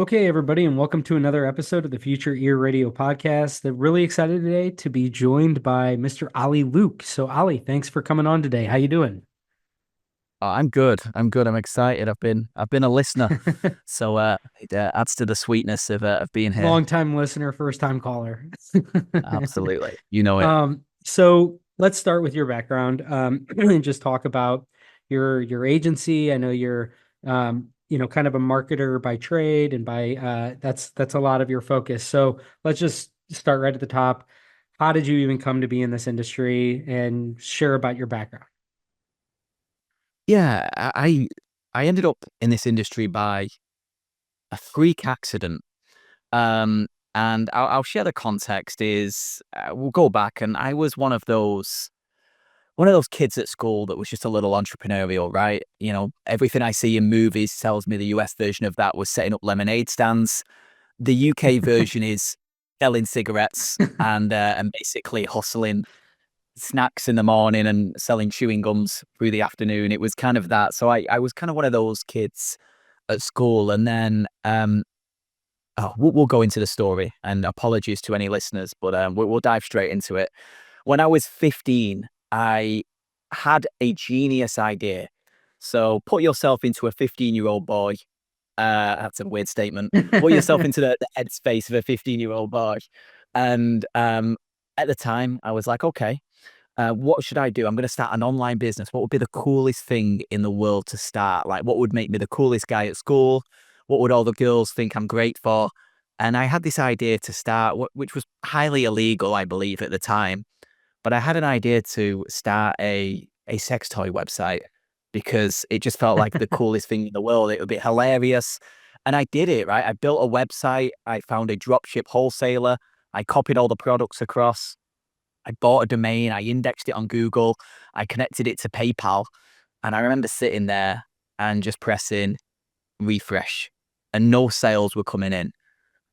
Okay, everybody, and welcome to another episode of the Future Ear Radio podcast. I'm really excited today to be joined by Mr. Ali Luke. So, Ali, thanks for coming on today. How you doing? I'm good. I'm good. I'm excited. I've been a listener, so it adds to the sweetness of being here. Long time listener, first time caller. Absolutely, you know it. So let's start with your background. And just talk about your agency. I know you're kind of a marketer by trade and by that's a lot of your focus. So let's just start right at the top. How did you even come to be in this industry and share about your background? Yeah, I ended up in this industry by a freak accident. Um, and I'll share the context. We'll go back, and I was one of those kids at school that was just a little entrepreneurial, right? You know, everything I see in movies tells me the US version of that was setting up lemonade stands. The UK version is selling cigarettes and basically hustling snacks in the morning and selling chewing gums through the afternoon. It was kind of that. So I was kind of one of those kids at school. And then we'll go into the story. And apologies to any listeners, but we'll dive straight into it. When I was 15, I had a genius idea. So put yourself into a 15-year-old boy. That's a weird statement. Put yourself into the headspace of a 15-year-old boy. And at the time, I was like, okay, what should I do? I'm going to start an online business. What would be the coolest thing in the world to start? Like, what would make me the coolest guy at school? What would all the girls think I'm great for? And I had this idea to start, which was highly illegal, I believe, at the time. But I had an idea to start a sex toy website because it just felt like the coolest thing in the world. It would be hilarious. And I did it, right? I built a website. I found a dropship wholesaler. I copied all the products across. I bought a domain. I indexed it on Google. I connected it to PayPal. And I remember sitting there and just pressing refresh, and no sales were coming in.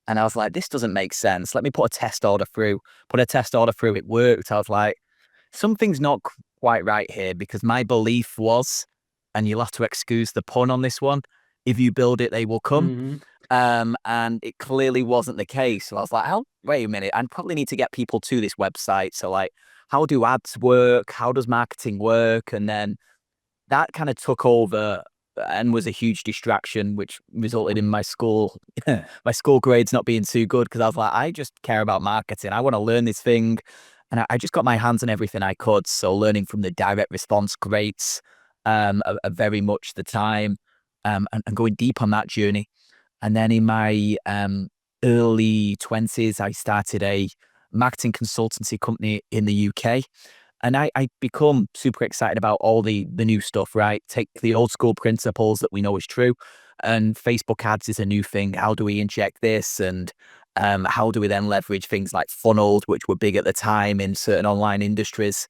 And I was like, this doesn't make sense. Let me put a test order through. Put a test order through. It worked. I was like, something's not quite right here because my belief was, and you'll have to excuse the pun on this one, if you build it, they will come. Hmm. And it clearly wasn't the case. So I was like, oh, wait a minute. I probably need to get people to this website. So, like, how do ads work? How does marketing work? And then that kind of took over and was a huge distraction, which resulted in my school grades not being too good because I was like, I just care about marketing. I want to learn this thing. And I just got my hands on everything I could. So learning from the direct response greats are very much the time and going deep on that journey. And then in my early 20s, I started a marketing consultancy company in the UK. And I become super excited about all the new stuff, right? Take the old school principles that we know is true. And Facebook ads is a new thing. How do we inject this? And how do we then leverage things like funneled, which were big at the time in certain online industries,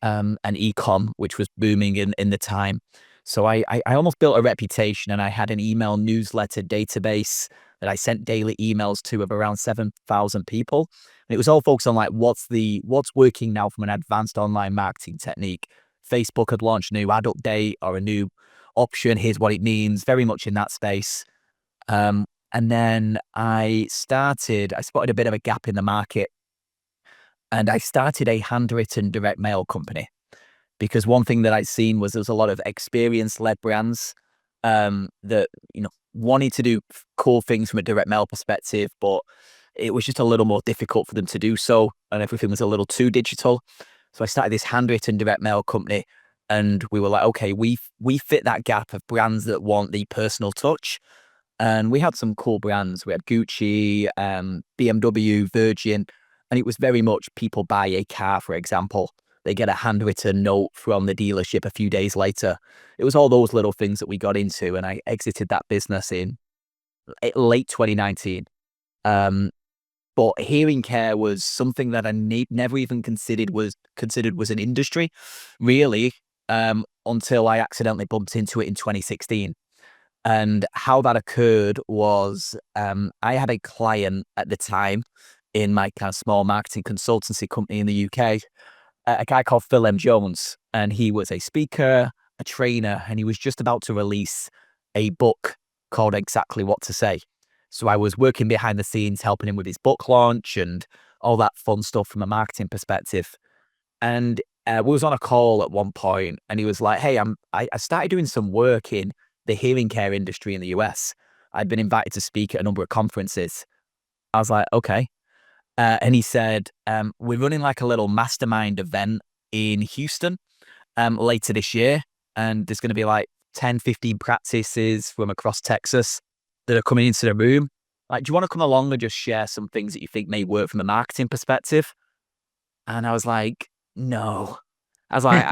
and e-com, which was booming in the time. So I almost built a reputation, and I had an email newsletter database that I sent daily emails to of around 7,000 people. And it was all focused on like what's working now from an advanced online marketing technique. Facebook had launched a new ad update or a new option. Here's what it means. Very much in that space. And then I spotted a bit of a gap in the market, and I started a handwritten direct mail company because one thing that I'd seen was there was a lot of experience-led brands that wanted to do cool things from a direct mail perspective, but it was just a little more difficult for them to do so, and everything was a little too digital. So I started this handwritten direct mail company, and we were like, okay, we fit that gap of brands that want the personal touch, and we had some cool brands. We had Gucci, BMW, Virgin, and it was very much people buy a car, for example. They get a handwritten note from the dealership a few days later. It was all those little things that we got into, and I exited that business in late 2019. Um, but hearing care was something that I never even considered was an industry, really, until I accidentally bumped into it in 2016. And how that occurred was I had a client at the time in my kind of small marketing consultancy company in the UK, a guy called Phil M. Jones. And he was a speaker, a trainer, and he was just about to release a book called Exactly What to Say. So I was working behind the scenes, helping him with his book launch and all that fun stuff from a marketing perspective. And we was on a call at one point, and he was like, "Hey, I started doing some work in the hearing care industry in the US. I'd been invited to speak at a number of conferences." I was like, "Okay." And he said, "We're running like a little mastermind event in Houston later this year, and there's going to be like 10, 15 practices from across Texas that are coming into the room. Like, do you want to come along and just share some things that you think may work from a marketing perspective?" And I was like, "No." I was like,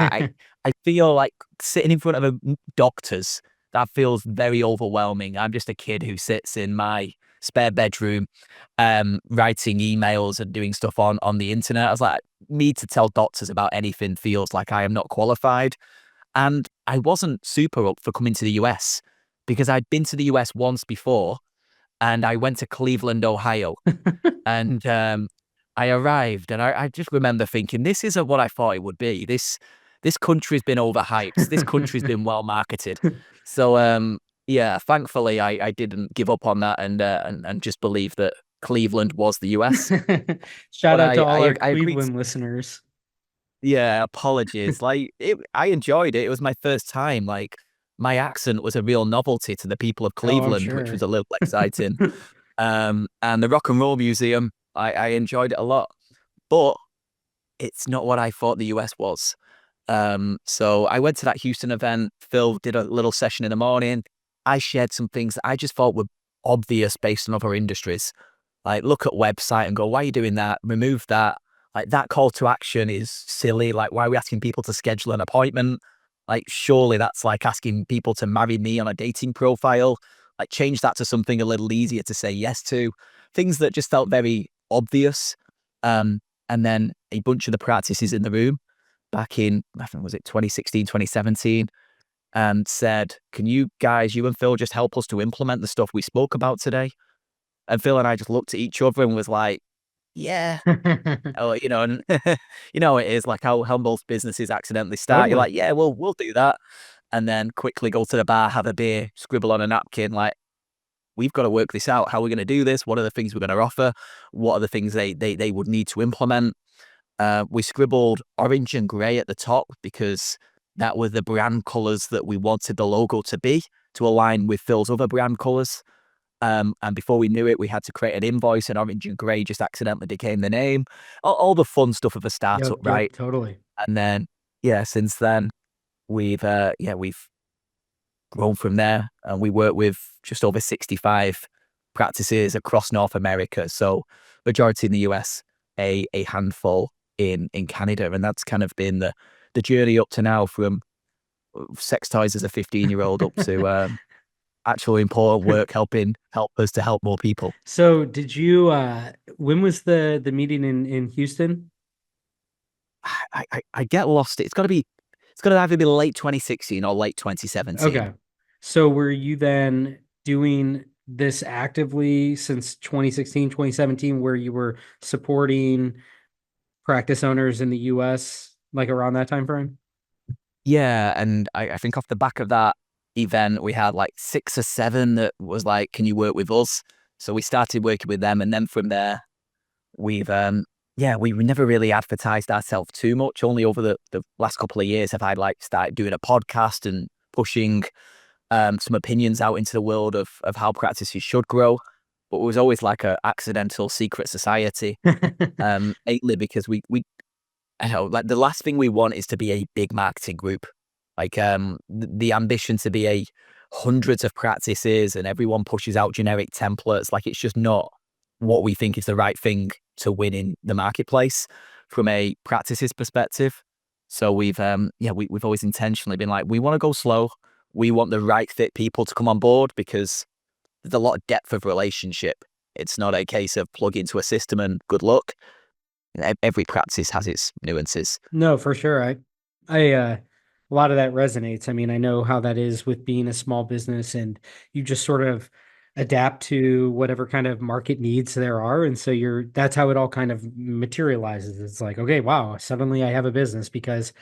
I feel like sitting in front of doctors, that feels very overwhelming. I'm just a kid who sits in my spare bedroom, writing emails and doing stuff on the internet. I was like, me to tell doctors about anything feels like I am not qualified. And I wasn't super up for coming to the US because I'd been to the US once before, and I went to Cleveland, Ohio. And I arrived, and I just remember thinking, this isn't what I thought it would be. This country's been overhyped. This country's been well marketed. So yeah, thankfully I didn't give up on that and just believe that Cleveland was the US. Shout But out to all our I agreed. Cleveland listeners. Yeah, apologies. I enjoyed it. It was my first time. Like, my accent was a real novelty to the people of Oh, I'm Cleveland, which was sure. a little exciting. And the Rock and Roll Museum, I enjoyed it a lot, but it's not what I thought the US was. So I went to that Houston event. Phil did a little session in the morning. I shared some things that I just thought were obvious based on other industries. Like, look at website and go, why are you doing that? Remove that. Like, that call to action is silly. Like, why are we asking people to schedule an appointment? Like, surely that's like asking people to marry me on a dating profile. Like, change that to something a little easier to say yes to. Things that just felt very obvious. And then a bunch of the practices in the room back in, I think, was it 2016, 2017, said, "Can you guys, you and Phil, just help us to implement the stuff we spoke about today?" And Phil and I just looked at each other and was like, "Yeah." Oh, and it is like how most businesses accidentally start. You're Totally. like, "Yeah, we'll do that." And then quickly go to the bar, have a beer, scribble on a napkin, like, we've got to work this out. How are we going to do this? What are the things we're going to offer? What are the things they would need to implement? We scribbled orange and grey at the top because that were the brand colours that we wanted the logo to be, to align with Phil's other brand colours. And before we knew it, we had to create an invoice, and orange and grey just accidentally became the name. All the fun stuff of a startup, Yep, right? totally. And then, yeah, since then we've grown from there, and we work with just over 65 practices across North America. So majority in the US, a handful in Canada, and that's kind of been the journey up to now, from sex toys as a 15-year-old up to actual important work, help us to help more people. So did you when was the meeting in Houston? I get lost. It's got to either be late 2016 or late 2017. Okay. So were you then doing this actively since 2016, 2017, where you were supporting practice owners in the US like around that time frame? Yeah, and I think off the back of that event, we had like 6 or 7 that was like, "Can you work with us?" So we started working with them, and then from there, we've yeah, we never really advertised ourselves too much. Only over the last couple of years have I like started doing a podcast and pushing some opinions out into the world of how practices should grow. But it was always like a accidental secret society, mainly because we I know, like, the last thing we want is to be a big marketing group. Like, the ambition to be a hundreds of practices and everyone pushes out generic templates. Like, it's just not what we think is the right thing to win in the marketplace from a practices perspective. So we've always intentionally been like, we want to go slow. We want the right fit people to come on board because there's a lot of depth of relationship. It's not a case of plug into a system and good luck. Every practice has its nuances. No, for sure. A lot of that resonates. I mean, I know how that is with being a small business, and you just sort of adapt to whatever kind of market needs there are. And so that's how it all kind of materializes. It's like, okay, wow, suddenly I have a business because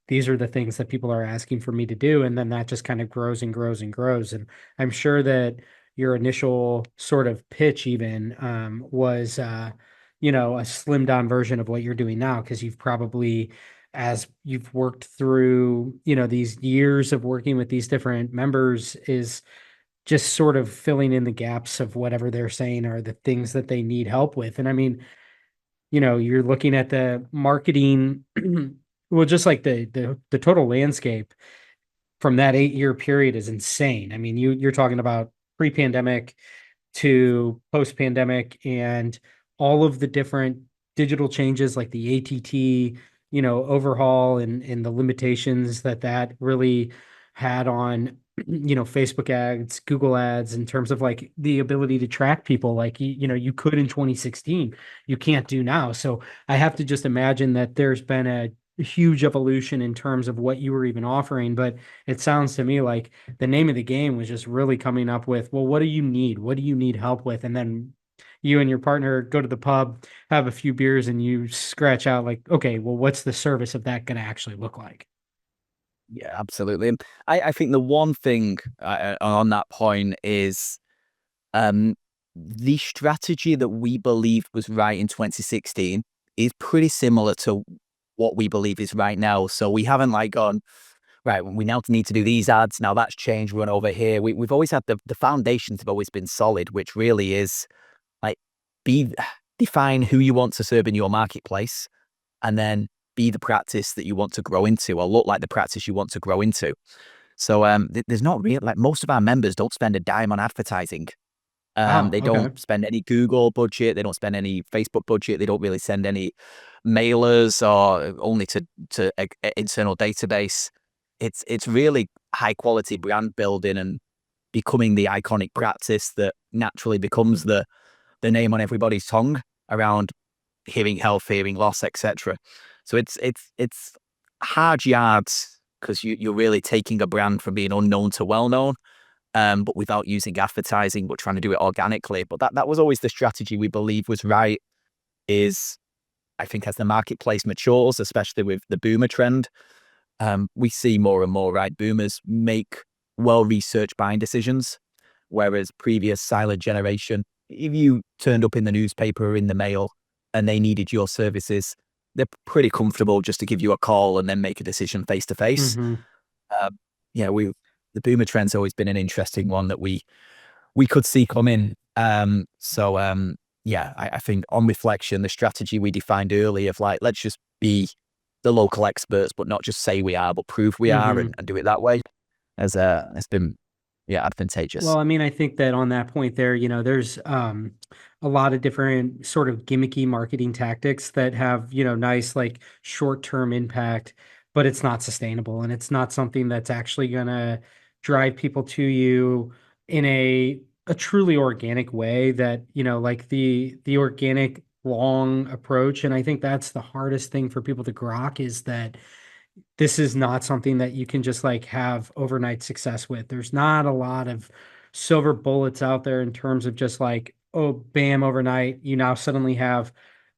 these are the things that people are asking for me to do. And then that just kind of grows and grows and grows. And I'm sure that, your initial sort of pitch even was you know, a slimmed down version of what you're doing now, because you've probably, as you've worked through, you know, these years of working with these different members, is just sort of filling in the gaps of whatever they're saying are the things that they need help with. And I mean, you know, you're looking at the marketing, well, just like the total landscape from that 8 year period is insane. I mean, you're talking about pre-pandemic to post-pandemic, and all of the different digital changes like the ATT, you know, overhaul, and the limitations that that really had on, you know, Facebook ads, Google ads, in terms of like the ability to track people like you know, you could in 2016, you can't do now. So I have to just imagine that there's been a huge evolution in terms of what you were even offering. But it sounds to me like the name of the game was just really coming up with, well, what do you need? What do you need help with? And then you and your partner go to the pub, have a few beers, and you scratch out like, okay, well, what's the service of that going to actually look like? Yeah, absolutely. And I think the one thing on that point is um, the strategy that we believed was right in 2016 is pretty similar to what we believe is right now. So we haven't like gone, right, we now need to do these ads. Now that's changed, run over here. We've always had the foundations have always been solid, which really is like be define who you want to serve in your marketplace, and then be the practice that you want to grow into, or look like the practice you want to grow into. So there's not real, like, most of our members don't spend a dime on advertising. Wow. They Okay. don't spend any Google budget. They don't spend any Facebook budget. They don't really send any mailers, or only to internal database. It's really high quality brand building and becoming the iconic practice that naturally becomes the name on everybody's tongue around hearing health, hearing loss, etc. So it's hard yards, because you're really taking a brand from being unknown to well known, but without using advertising, but trying to do it organically. But that was always the strategy we believe was right. Is, I think, as the marketplace matures, especially with the boomer trend, we see more and more, right? Boomers make well-researched buying decisions, whereas previous silent generation, if you turned up in the newspaper or in the mail and they needed your services, they're pretty comfortable just to give you a call and then make a decision face to face. Hmm. Uh, yeah, the boomer trend's always been an interesting one that we could see come in. Yeah, I think on reflection, the strategy we defined early of like, let's just be the local experts, but not just say we are, but prove we are, Hmm. and do it that way, as it's been, yeah, advantageous. Well, I mean, I think that on that point there, you know, there's a lot of different sort of gimmicky marketing tactics that have, you know, nice like short-term impact, but it's not sustainable, and it's not something that's actually gonna drive people to you in a truly organic way that, you know, like the organic long approach. And I think that's the hardest thing for people to grok, is that this is not something that you can just like have overnight success with. There's not a lot of silver bullets out there in terms of just like, oh, bam, overnight, you now suddenly have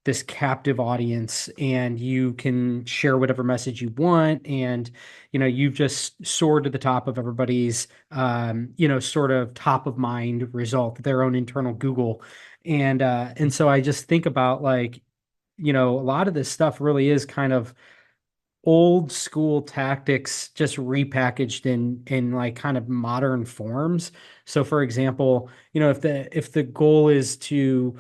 this captive audience and you can share whatever message you want. And, you know, you've just soared to the top of everybody's, you know, sort of top of mind result, their own internal Google. And so I just think about like, you know, a lot of this stuff really is kind of old school tactics just repackaged in like kind of modern forms. So for example, you know, if the goal is to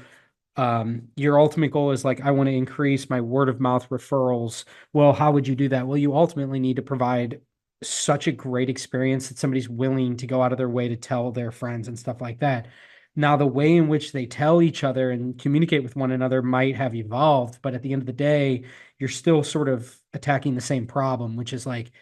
your ultimate goal is like, I want to increase my word of mouth referrals. Well, how would you do that? Well, you ultimately need to provide such a great experience that somebody's willing to go out of their way to tell their friends and stuff like that. Now, the way in which they tell each other and communicate with one another might have evolved, but at the end of the day, you're still sort of attacking the same problem, which is like,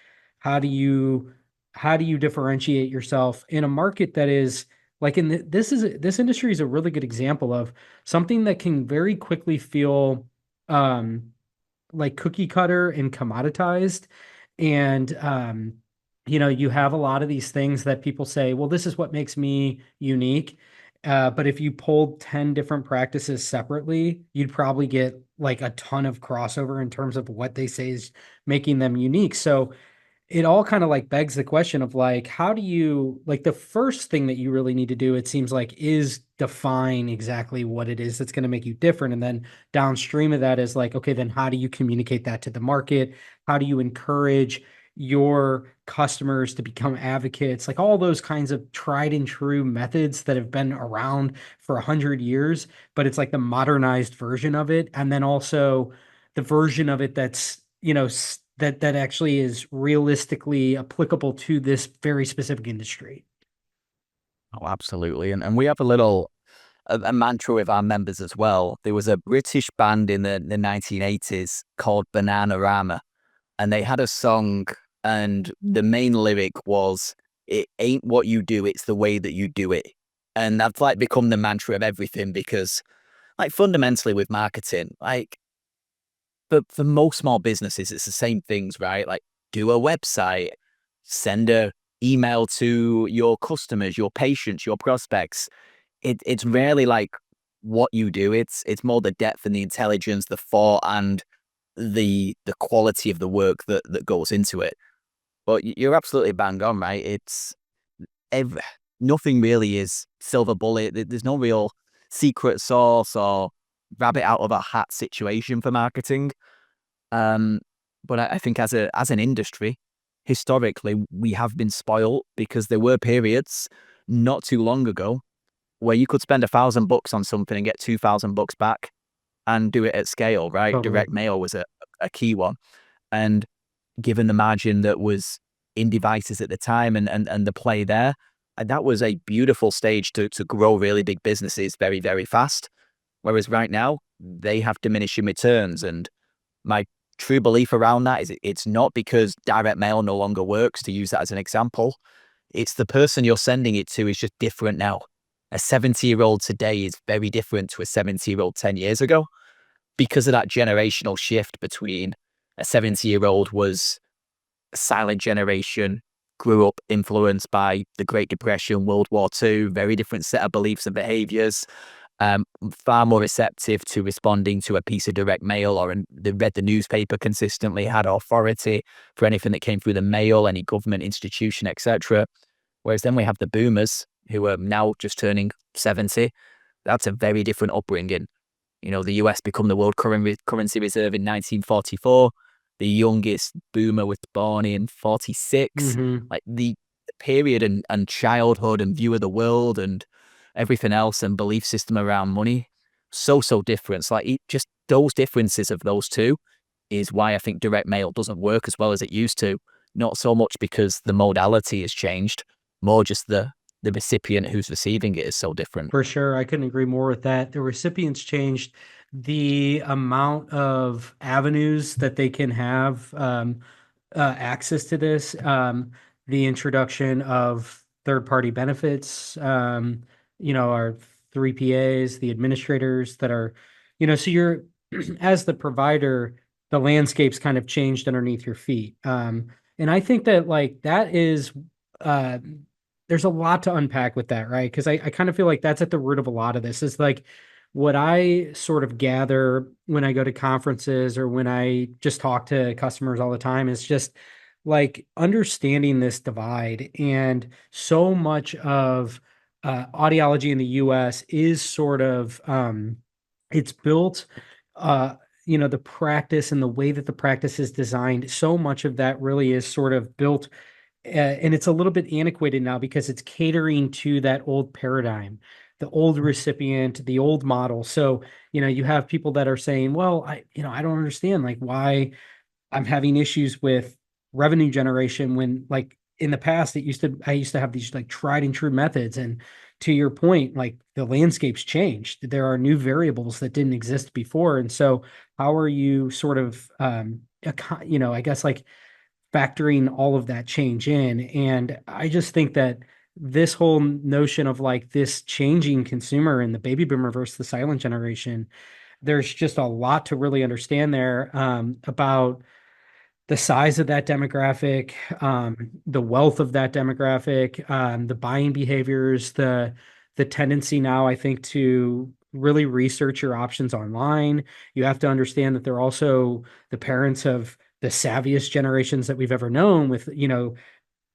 how do you how do you differentiate yourself in a market that is like this industry is a really good example of something that can very quickly feel um, like cookie cutter and commoditized. And you know, you have a lot of these things that people say, well, this is what makes me unique. But if you pulled 10 different practices separately, you'd probably get like a ton of crossover in terms of what they say is making them unique. So it all kind of like begs the question of like, how do you like the first thing that you really need to do, it seems like, is define exactly what it is that's going to make you different. And then downstream of that is like, okay, then how do you communicate that to the market? How do you encourage your customers to become advocates? Like all those kinds of tried and true methods that have been around for 100 years, but it's like the modernized version of it. And then also the version of it that's, that actually is realistically applicable to this very specific industry. Oh, absolutely. And we have a mantra with our members as well. There was a British band in the 1980s called Bananarama, and they had a song, and the main lyric was, "It ain't what you do, it's the way that you do it." And that's like become the mantra of everything because, like, fundamentally with marketing, like, for most small businesses, it's the same things, right? Like, do a website, send a email to your customers, your patients, your prospects. It's rarely like what you do. It's more the depth and the intelligence, the thought, and the quality of the work that goes into it. But you're absolutely bang on, right? It's ev nothing really is silver bullet. There's no real secret sauce or rabbit out of a hat situation for marketing. Um, but I think as an industry, historically, we have been spoiled because there were periods not too long ago where you could spend $1,000 on something and get $2,000 back and do it at scale, right? Totally. Direct mail was a key one. And given the margin that was in devices at the time and the play there, that was a beautiful stage to grow really big businesses very, very fast. Whereas right now, they have diminishing returns. And my true belief around that is it's not because direct mail no longer works, to use that as an example. It's the person you're sending it to is just different now. A 70-year-old today is very different to a 70-year-old 10 years ago because of that generational shift between a 70-year-old was a silent generation, grew up influenced by the Great Depression, World War II, very different set of beliefs and behaviors, far more receptive to responding to a piece of direct mail or they read the newspaper consistently, had authority for anything that came through the mail, any government institution, etc. Whereas then we have the boomers who are now just turning 70. That's a very different upbringing. The US become the world currency reserve in 1944. The youngest boomer was born in 46. Hmm. Like the period and childhood and view of the world and everything else and belief system around money, so different. So like just those differences of those two is why I think direct mail doesn't work as well as it used to. Not so much because the modality has changed, more just the recipient who's receiving it is so different. For sure. I couldn't agree more with that. The recipients changed, the amount of avenues that they can have access to this, the introduction of third-party benefits, our 3PAs, the administrators that are, so you're, as the provider, the landscape's kind of changed underneath your feet. And I think that like that is, uh, there's a lot to unpack with that, right? Because I kind of feel like that's at the root of a lot of this is like what I sort of gather when I go to conferences or when I just talk to customers all the time is just like understanding this divide. And so much of audiology in the US is sort of, it's built, the practice and the way that the practice is designed. So much of that really is sort of built and it's a little bit antiquated now because it's catering to that old paradigm, the old recipient, the old model. So, you have people that are saying, well, I don't understand like why I'm having issues with revenue generation when like in the past I used to have these like tried and true methods. And to your point, like the landscape's changed. There are new variables that didn't exist before. And so how are you sort of I guess like factoring all of that change in. And I just think that this whole notion of like this changing consumer and the baby boomer versus the silent generation, there's just a lot to really understand there about the size of that demographic, the wealth of that demographic, the buying behaviors, the tendency now, I think, to really research your options online. You have to understand that they're also the parents of the savviest generations that we've ever known with, with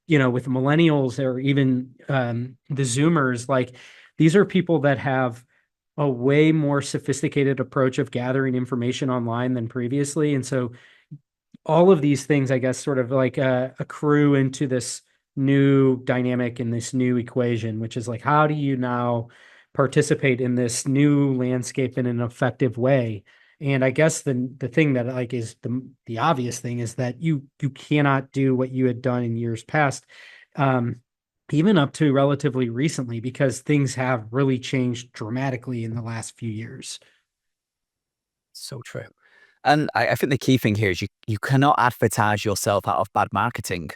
millennials or even the Zoomers, like these are people that have a way more sophisticated approach of gathering information online than previously. And so all of these things, I guess, sort of like accrue into this new dynamic in this new equation, which is like, how do you now participate in this new landscape in an effective way? And I guess the thing that like is the obvious thing is that you cannot do what you had done in years past, um, even up to relatively recently, because things have really changed dramatically in the last few years. So true. And I think the key thing here is you cannot advertise yourself out of bad marketing,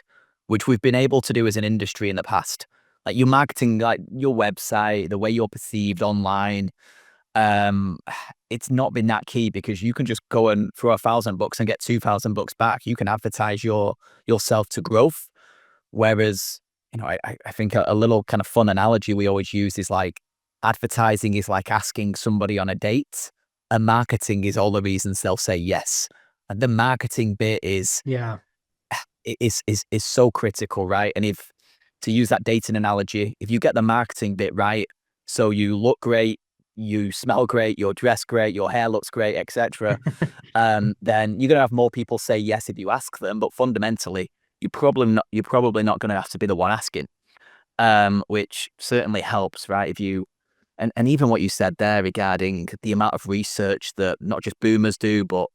which we've been able to do as an industry in the past. Like your marketing, like your website, the way you're perceived online, um, it's not been that key because you can just go and throw 1,000 bucks and get 2,000 bucks back. You can advertise yourself to growth. Whereas, I think a little kind of fun analogy we always use is like advertising is like asking somebody on a date, and marketing is all the reasons they'll say yes. And the marketing bit Yeah. is so critical, right? And if to use that dating analogy, if you get the marketing bit right, so you look great, you smell great, you're dressed great, your hair looks great, etc., then you're gonna have more people say yes if you ask them. But fundamentally, you're probably not gonna have to be the one asking, which certainly helps, right? If you and even what you said there regarding the amount of research that not just boomers do, but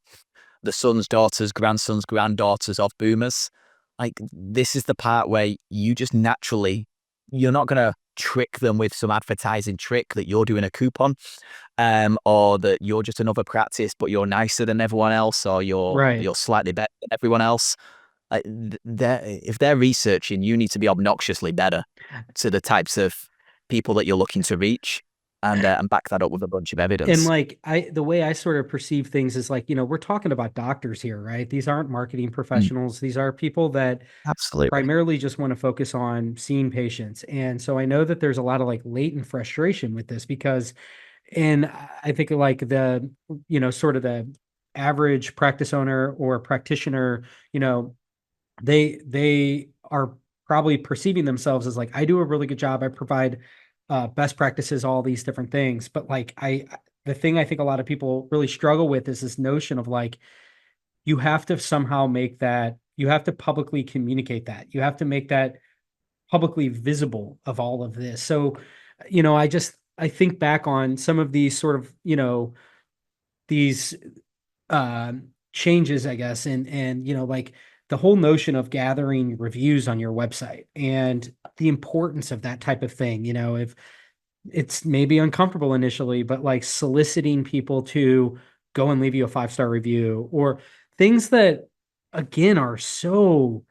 the sons, daughters, grandsons, granddaughters of boomers. Like this is the part where you just naturally, you're not going to trick them with some advertising trick that you're doing a coupon, or that you're just another practice, but you're nicer than everyone else, or you're Right. you're slightly better than everyone else. Like if they're researching, you need to be obnoxiously better to the types of people that you're looking to reach, and back that up with a bunch of And evidence. like the way I sort of perceive things is like, we're talking about doctors here, right? These aren't marketing Mm, professionals. These are people that absolutely. primarily just want to focus on seeing patients. And so I know that there's a lot of like latent frustration with this because, and I think like sort of the average practice owner or practitioner, you know, they are probably perceiving themselves as like, I do a really good job. I provide best practices, all these different things. But like the thing I think a lot of people really struggle with is this notion of like, you have to somehow make that, you have to publicly communicate that. You have to make that publicly visible of all of this. So, I think back on some of these sort of, these changes, I guess, and like the whole notion of gathering reviews on your website and the importance of that type of thing. If it's maybe uncomfortable initially, but like soliciting people to go and leave you a 5-star review or things that again are so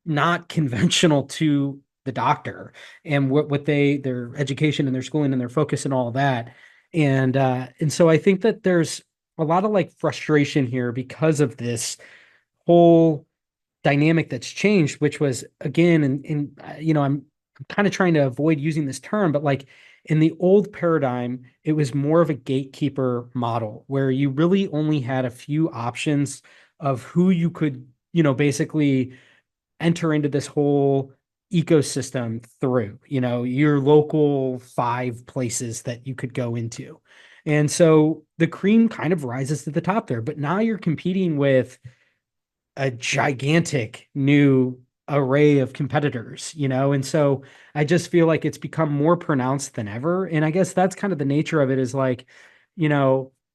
not conventional to the doctor and what their education and their schooling and their focus and all that. And so I think that there's a lot of like frustration here because of this whole dynamic that's changed, which was again, I'm kind of trying to avoid using this term, but like in the old paradigm, it was more of a gatekeeper model where you really only had a few options of who you could, basically enter into this whole ecosystem through, your local 5 places that you could go into. And so the cream kind of rises to the top there, but now you're competing with a gigantic new array of competitors, and so I just feel like it's become more pronounced than ever. And I guess that's kind of the nature of it is like,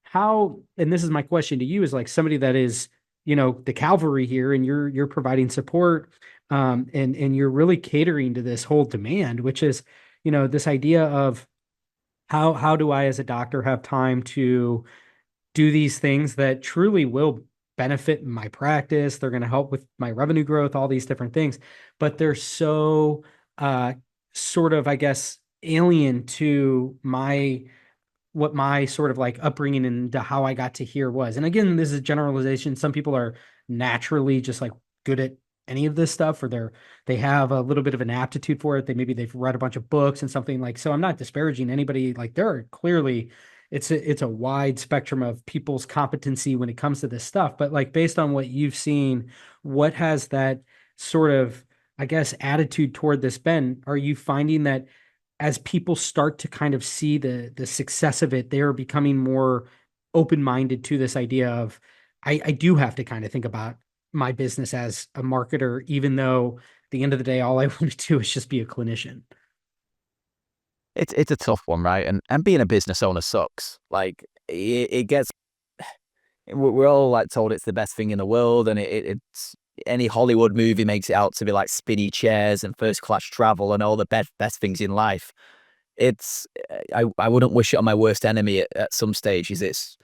how, and this is my question to you, is like somebody that is, the cavalry here and you're providing support, and you're really catering to this whole demand, which is, this idea of how do I as a doctor have time to do these things that truly will benefit my practice. They're going to help with my revenue growth, all these different things, but they're so uh, sort of, I guess, alien to what my sort of like upbringing and to how I got to here was. And again, this is a generalization. Some people are naturally just like good at any of this stuff, or they have a little bit of an aptitude for it. They've read a bunch of books and something like, so I'm not disparaging anybody. Like there are clearly it's a wide spectrum of people's competency when it comes to this stuff. But like based on what you've seen, what has that sort of, I guess, attitude toward this been? Are you finding that as people start to kind of see the success of it, they're becoming more open-minded to this idea of I do have to kind of think about my business as a marketer, even though at the end of the day, all I want to do is just be a clinician. It's a tough one, right? And being a business owner sucks. Like it gets we're all like told it's the best thing in the world, and it's any Hollywood movie makes it out to be like spinny chairs and first class travel and all the best things in life. It's I wouldn't wish it on my worst enemy at some stage. Is it's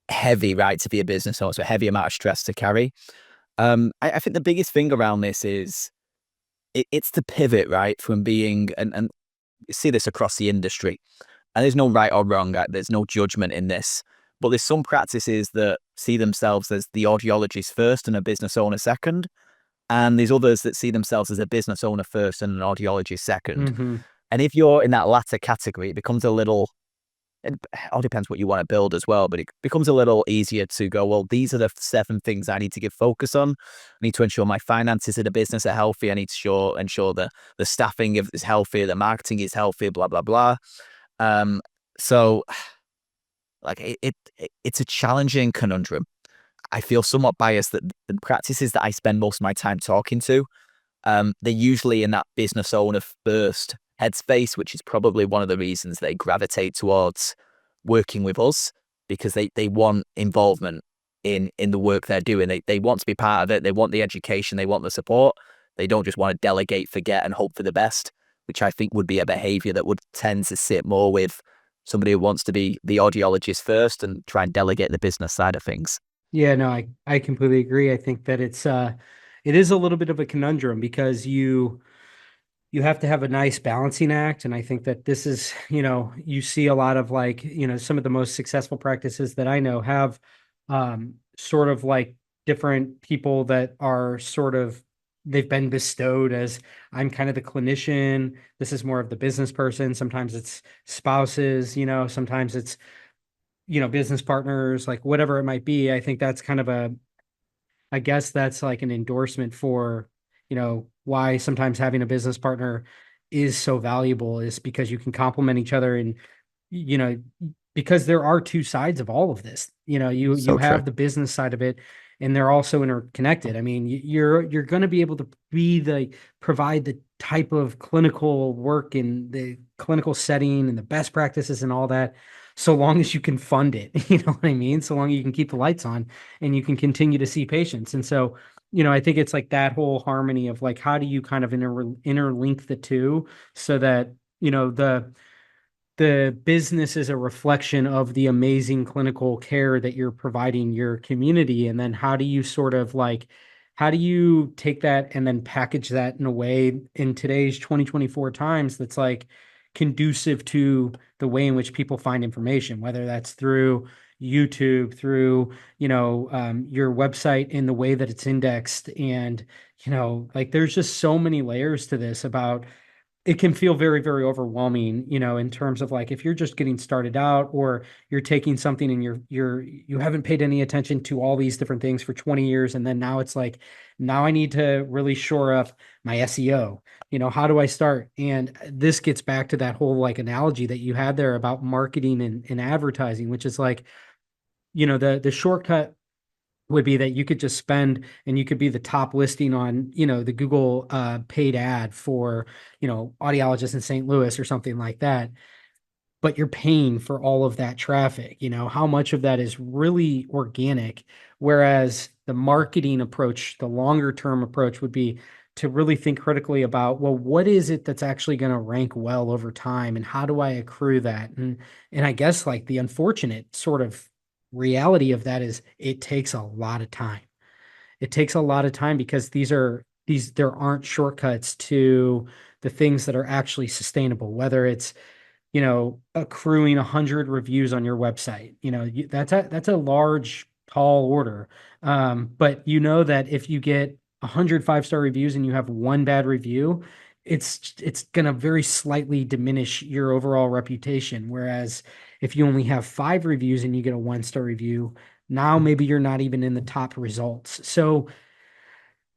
heavy, right, to be a business owner, so a heavy amount of stress to carry. I think the biggest thing around this is it's the pivot, right, from being and you see this across the industry, and there's no right or wrong. There's no judgment in this, but there's some practices that see themselves as the audiologist first and a business owner second, and there's others that see themselves as a business owner first and an audiologist second. Hmm. And if you're in that latter category, it becomes a little, it all depends what you want to build as well, but it becomes a little easier to go, well, these are the 7 things I need to give focus on. I need to ensure my finances of the business are healthy. I need to ensure the staffing is healthy, the marketing is healthy, blah, blah, blah. Um, so like it's a challenging conundrum. I feel somewhat biased that the practices that I spend most of my time talking to, they're usually in that business owner first headspace, which is probably one of the reasons they gravitate towards working with us, because they want involvement in the work they're doing. They want to be part of it. They want the education. They want the support. They don't just want to delegate, forget, and hope for the best, which I think would be a behavior that would tend to sit more with somebody who wants to be the audiologist first and try and delegate the business side of things. Yeah, no, I completely agree. I think that it is a little bit of a conundrum because you have to have a nice balancing act. And I think that this is, you see a lot of like, some of the most successful practices that I know have sort of like different people that are sort of, they've been bestowed as I'm kind of the clinician. This is more of the business person. Sometimes it's spouses, sometimes it's, business partners, like whatever it might be. I think that's kind of I guess that's like an endorsement for, why sometimes having a business partner is so valuable is because you can complement each other and, you know, because there are two sides of all of this. You So true. have the business side of it and they're also interconnected. I mean, you're going to be able to provide the type of clinical work in the clinical setting and the best practices and all that so long as you can fund it. You know what I mean? So long as you can keep the lights on and you can continue to see patients. And so, I think it's like that whole harmony of like, how do you kind of interlink the two so that, the business is a reflection of the amazing clinical care that you're providing your community. And then how do you sort of like, how do you take that and then package that in a way in today's 2024 times that's like conducive to the way in which people find information, whether that's through YouTube, through, your website in the way that it's indexed. And, like there's just so many layers to this about it can feel very, very overwhelming, in terms of like if you're just getting started out or you're taking something and you haven't paid any attention to all these different things for 20 years. And then now it's like, now I need to really shore up my SEO. How do I start? And this gets back to that whole like analogy that you had there about marketing and advertising, which is like, the shortcut would be that you could just spend and you could be the top listing on, the Google paid ad for, audiologist in St. Louis or something like that. But you're paying for all of that traffic. How much of that is really organic? Whereas the marketing approach, the longer term approach would be to really think critically about, well, what is it that's actually going to rank well over time and how do I accrue that? And I guess like the unfortunate sort of reality of that is it takes a lot of time. It takes a lot of time because there aren't shortcuts to the things that are actually sustainable, whether it's, accruing 100 reviews on your website. That's a large, tall order. But you know that if you get 100 5-star reviews and you have one bad review, it's going to very slightly diminish your overall reputation. Whereas if you only have 5 reviews and you get a 1-star review, now maybe you're not even in the top results. So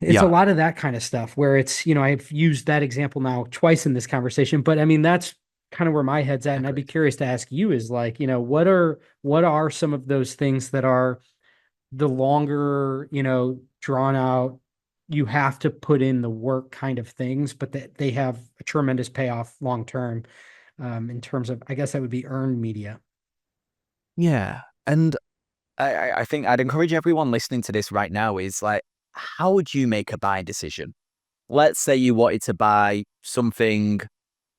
it's a Yeah, lot of that kind of stuff where it's, I've used that example now twice in this conversation, but I mean, that's kind of where my head's at. And I'd be exactly. curious to ask you is like, what are some of those things that are the longer, drawn out, you have to put in the work kind of things, but that they have a tremendous payoff long term, in terms of, I guess that would be earned media. Yeah. And I think I'd encourage everyone listening to this right now is like, how would you make a buying decision? Let's say you wanted to buy something,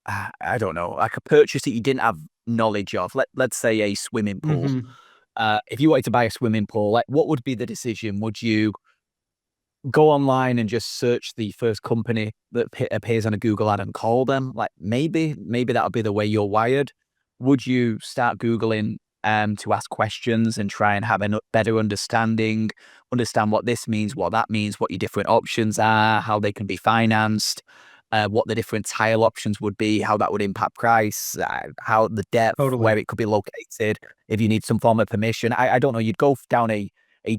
I don't know, like a purchase that you didn't have knowledge of. Let's say a swimming pool. Hmm. If you wanted to buy a swimming pool, like what would be the decision? Would you go online and just search the first company that appears on a Google ad and call them? Like maybe that would be the way you're wired. Would you start Googling to ask questions and try and have a better understand what this means, what that means, what your different options are, how they can be financed, what the different tile options would be, how that would impact price, how the depth, where Totally. it could be located, if you need some form of permission. I don't know. You'd go down a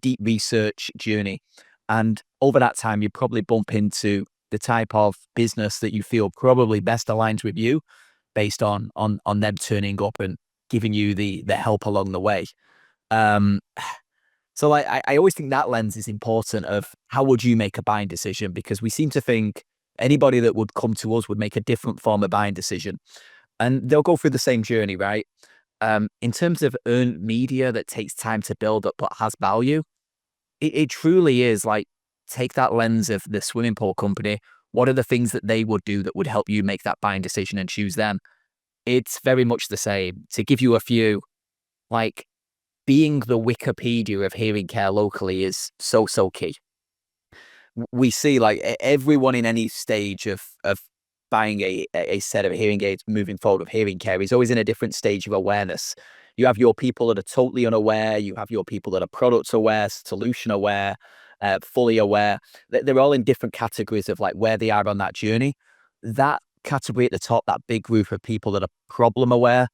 deep research journey. And over that time, you probably bump into the type of business that you feel probably best aligns with you based on them turning up and giving you the help along the way. Um, so I always think that lens is important of how would you make a buying decision? Because we seem to think anybody that would come to us would make a different form of buying decision. And they'll go through the same journey, right? In terms of earned media that takes time to build up but has value, it truly is like take that lens of the swimming pool company. What are the things that they would do that would help you make that buying decision and choose them? It's very much the same. To give you a few, like being the Wikipedia of hearing care locally is so key. We see like everyone in any stage of buying a set of hearing aids moving forward with hearing care is always in a different stage of awareness. You have your people that are totally unaware. You have your people that are product aware, solution aware, fully aware. They're all in different categories of like where they are on that journey. That category at the top, that big group of people that are problem aware,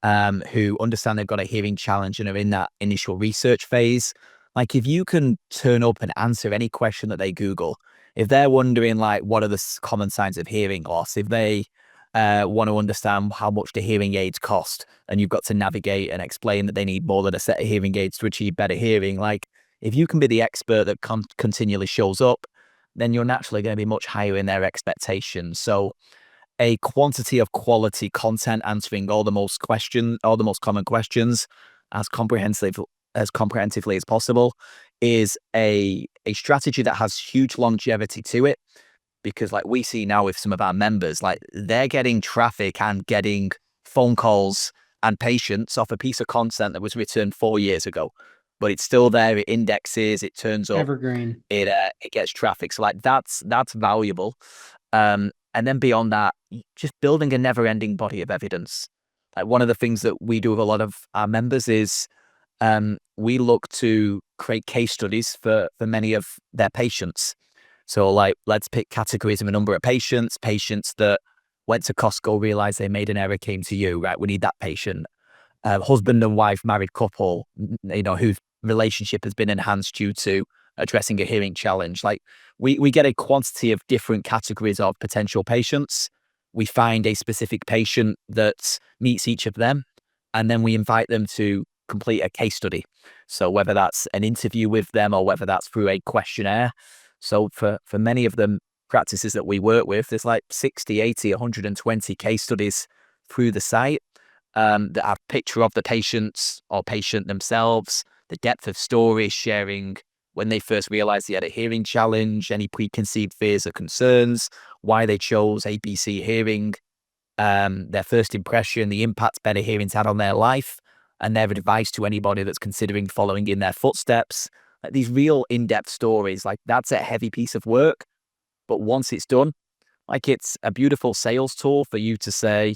who understand they've got a hearing challenge and are in that initial research phase. Like if you can turn up and answer any question that they Google, if they're wondering like what are the common signs of hearing loss, if they want to understand how much the hearing aids cost, and you've got to navigate and explain that they need more than a set of hearing aids to achieve better hearing, like if you can be the expert that continually shows up, then you're naturally going to be much higher in their expectations. So a quantity of quality content answering all the most common questions as comprehensively as possible is a strategy that has huge longevity to it. Because like we see now with some of our members, like they're getting traffic and getting phone calls and patients off a piece of content that was written 4 years ago, but it's still there. It indexes, it turns up, Evergreen. it gets traffic. So like that's valuable. And then beyond that, just building a never-ending body of evidence. Like one of the things that we do with a lot of our members is we look to create case studies for many of their patients. So like, let's pick categories of a number of patients that went to Costco, realized they made an error, came to you, right? We need that patient. Husband and wife, married couple, whose relationship has been enhanced due to addressing a hearing challenge. Like we get a quantity of different categories of potential patients. We find a specific patient that meets each of them, and then we invite them to complete a case study. So whether that's an interview with them or whether that's through a questionnaire. So for many of them practices that we work with, there's like 60, 80, 120 case studies through the site that have picture of the patients or patient themselves, the depth of story, sharing when they first realized they had a hearing challenge, any preconceived fears or concerns, why they chose ABC hearing, their first impression, the impact better hearing's had on their life, and their advice to anybody that's considering following in their footsteps. Like these real in-depth stories, like that's a heavy piece of work, but once it's done, like it's a beautiful sales tool for you to say,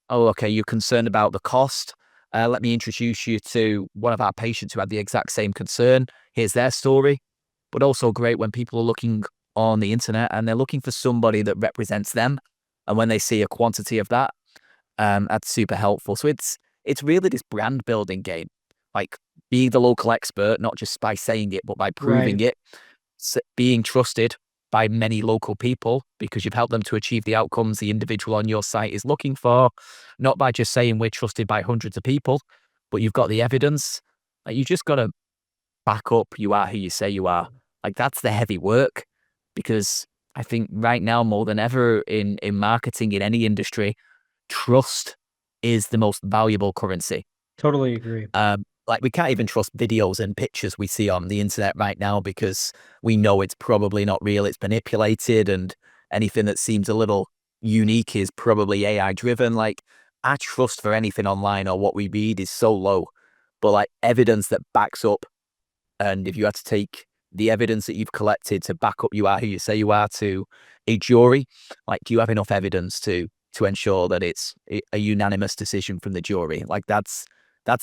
oh, okay, you're concerned about the cost. Let me introduce you to one of our patients who had the exact same concern. Here's their story. But also great when people are looking on the internet and they're looking for somebody that represents them. And when they see a quantity of that, that's super helpful. So it's really this brand building game, like be the local expert, not just by saying it, but by proving Right. it, being trusted by many local people because you've helped them to achieve the outcomes the individual on your site is looking for, not by just saying we're trusted by hundreds of people, but you've got the evidence. Like, you just got to back up you are who you say you are. Like, that's the heavy work because I think right now more than ever in marketing in any industry, trust is the most valuable currency. Totally agree. Like, we can't even trust videos and pictures we see on the internet right now because we know it's probably not real. It's manipulated, and anything that seems a little unique is probably AI driven. Like, our trust for anything online or what we read is so low. But like evidence that backs up, and if you had to take the evidence that you've collected to back up you are who you say you are to a jury, like, do you have enough evidence to ensure that it's a unanimous decision from the jury? Like, that's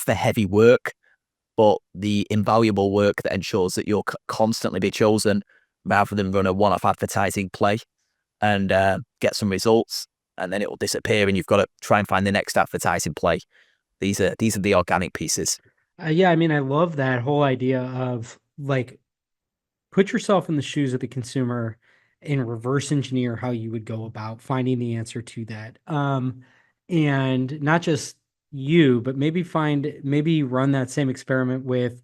the heavy work, but the invaluable work that ensures that you'll constantly be chosen rather than run a one-off advertising play and get some results and then it will disappear and you've got to try and find the next advertising play. These are the organic pieces. Yeah, I mean, I love that whole idea of like put yourself in the shoes of the consumer and reverse engineer how you would go about finding the answer to that. And not just you, but maybe run that same experiment with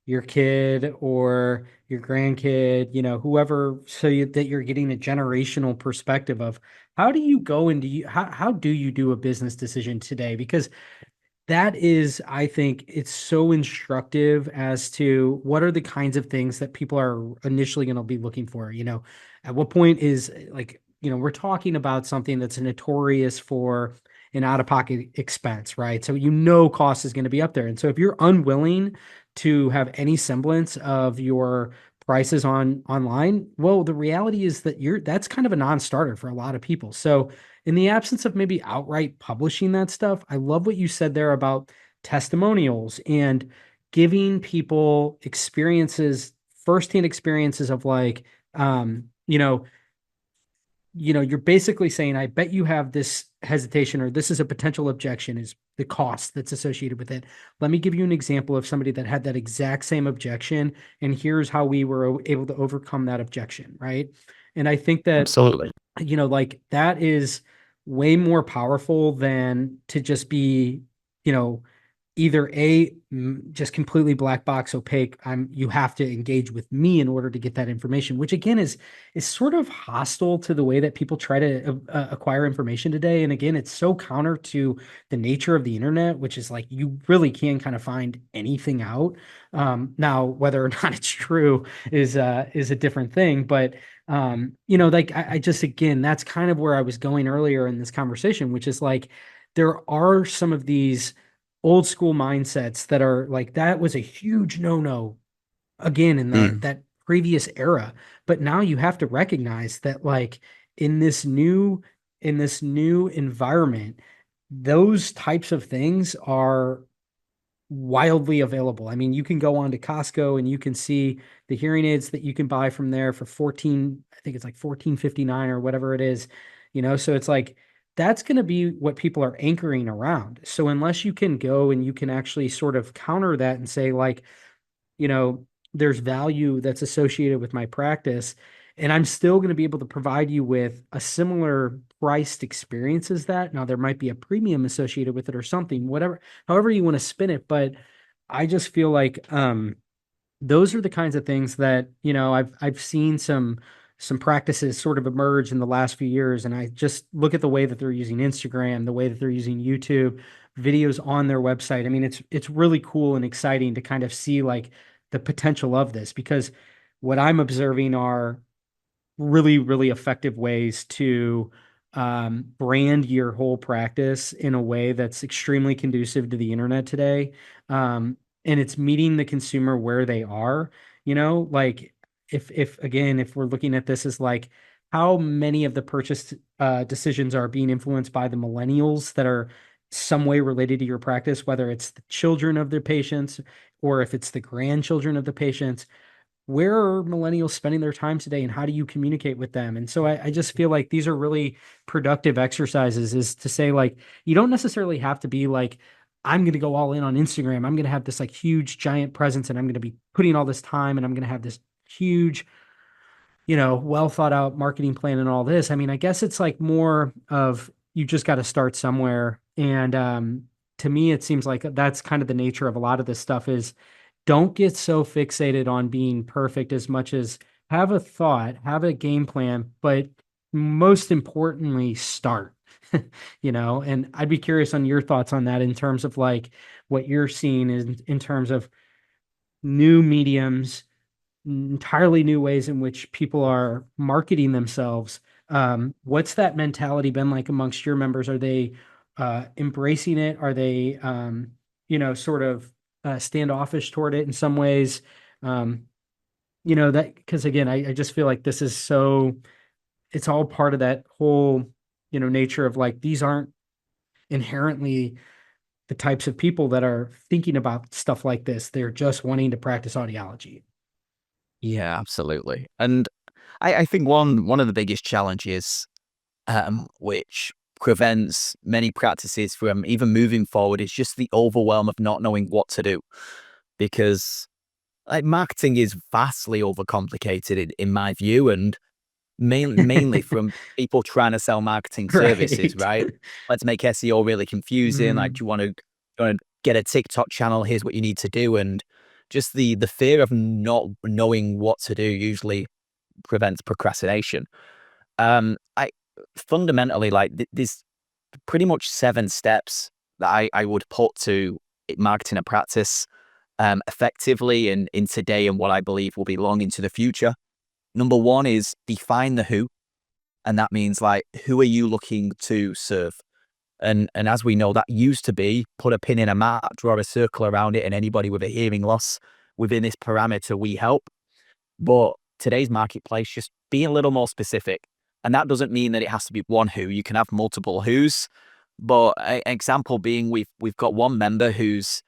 your kid or your grandkid, whoever, that you're getting a generational perspective of how do you go and how do you do a business decision today? Because that is, I think it's so instructive as to what are the kinds of things that people are initially going to be looking for. At what point is like, we're talking about something that's notorious for an out-of-pocket expense, right? So cost is going to be up there. And so if you're unwilling to have any semblance of your prices online, well, the reality is that that's kind of a non-starter for a lot of people. So in the absence of maybe outright publishing that stuff, I love what you said there about testimonials and giving people experiences, firsthand experiences of like, um, you know, you're basically saying, I bet you have this hesitation or this is a potential objection, is the cost that's associated with it. Let me give you an example of somebody that had that exact same objection, and here's how we were able to overcome that objection, right? And I think that Absolutely. like that is way more powerful than to just be, you know, either just completely black box opaque. You have to engage with me in order to get that information, which again is sort of hostile to the way that people try to acquire information today. And again, it's so counter to the nature of the internet, which is like you really can kind of find anything out. Now, whether or not it's true is a different thing, but like I just, again, that's kind of where I was going earlier in this conversation, which is like there are some of these old school mindsets that are like that was a huge no-no again in the Mm. that previous era, but now you have to recognize that like in this new environment, those types of things are wildly available. I mean, you can go on to Costco and you can see the hearing aids that you can buy from there for 14, I think it's like 14.59 or whatever it is, so it's like that's going to be what people are anchoring around. So unless you can go and you can actually sort of counter that and say like, you know, there's value that's associated with my practice, and I'm still going to be able to provide you with a similar priced experience as that. Now, there might be a premium associated with it or something, whatever, however you want to spin it. But I just feel like those are the kinds of things that, I've seen some practices sort of emerge in the last few years. And I just look at the way that they're using Instagram, the way that they're using YouTube videos on their website. I mean, it's really cool and exciting to kind of see like the potential of this, because what I'm observing are really, really effective ways to brand your whole practice in a way that's extremely conducive to the internet today. And it's meeting the consumer where they are, like if again, if we're looking at this as like how many of the purchase decisions are being influenced by the millennials that are some way related to your practice, whether it's the children of the patients or if it's the grandchildren of the patients, where are millennials spending their time today and how do you communicate with them? And so I just feel like these are really productive exercises, is to say, like, you don't necessarily have to be like, I'm going to go all in on Instagram. I'm going to have this like huge giant presence and I'm going to be putting all this time and I'm going to have this huge, well thought out marketing plan and all this. I mean, I guess it's like more of, you just got to start somewhere. And to me, it seems like that's kind of the nature of a lot of this stuff, is don't get so fixated on being perfect as much as have a thought, have a game plan, but most importantly, start. And I'd be curious on your thoughts on that in terms of like what you're seeing in terms of new mediums, entirely new ways in which people are marketing themselves. What's that mentality been like amongst your members? Are they embracing it? Are they, sort of standoffish toward it in some ways? That, because again, I just feel like this is so, it's all part of that whole, nature of like, these aren't inherently the types of people that are thinking about stuff like this. They're just wanting to practice audiology. Yeah, absolutely. And I think one of the biggest challenges, which prevents many practices from even moving forward, is just the overwhelm of not knowing what to do. Because like marketing is vastly overcomplicated in my view, and mainly from people trying to sell marketing services, Right. right? Let's make SEO really confusing. Like, Mm, do you want to get a TikTok channel? Here's what you need to do, and just the fear of not knowing what to do usually prevents procrastination. I fundamentally like there's pretty much 7 steps that I would put to marketing a practice effectively in today and what I believe will be long into the future. Number one is define the who. And that means like, who are you looking to serve? And as we know, that used to be put a pin in a map, draw a circle around it, and anybody with a hearing loss within this parameter, we help. But today's marketplace, just be a little more specific. And that doesn't mean that it has to be one who. You can have multiple who's. But an example being, we've got one member who's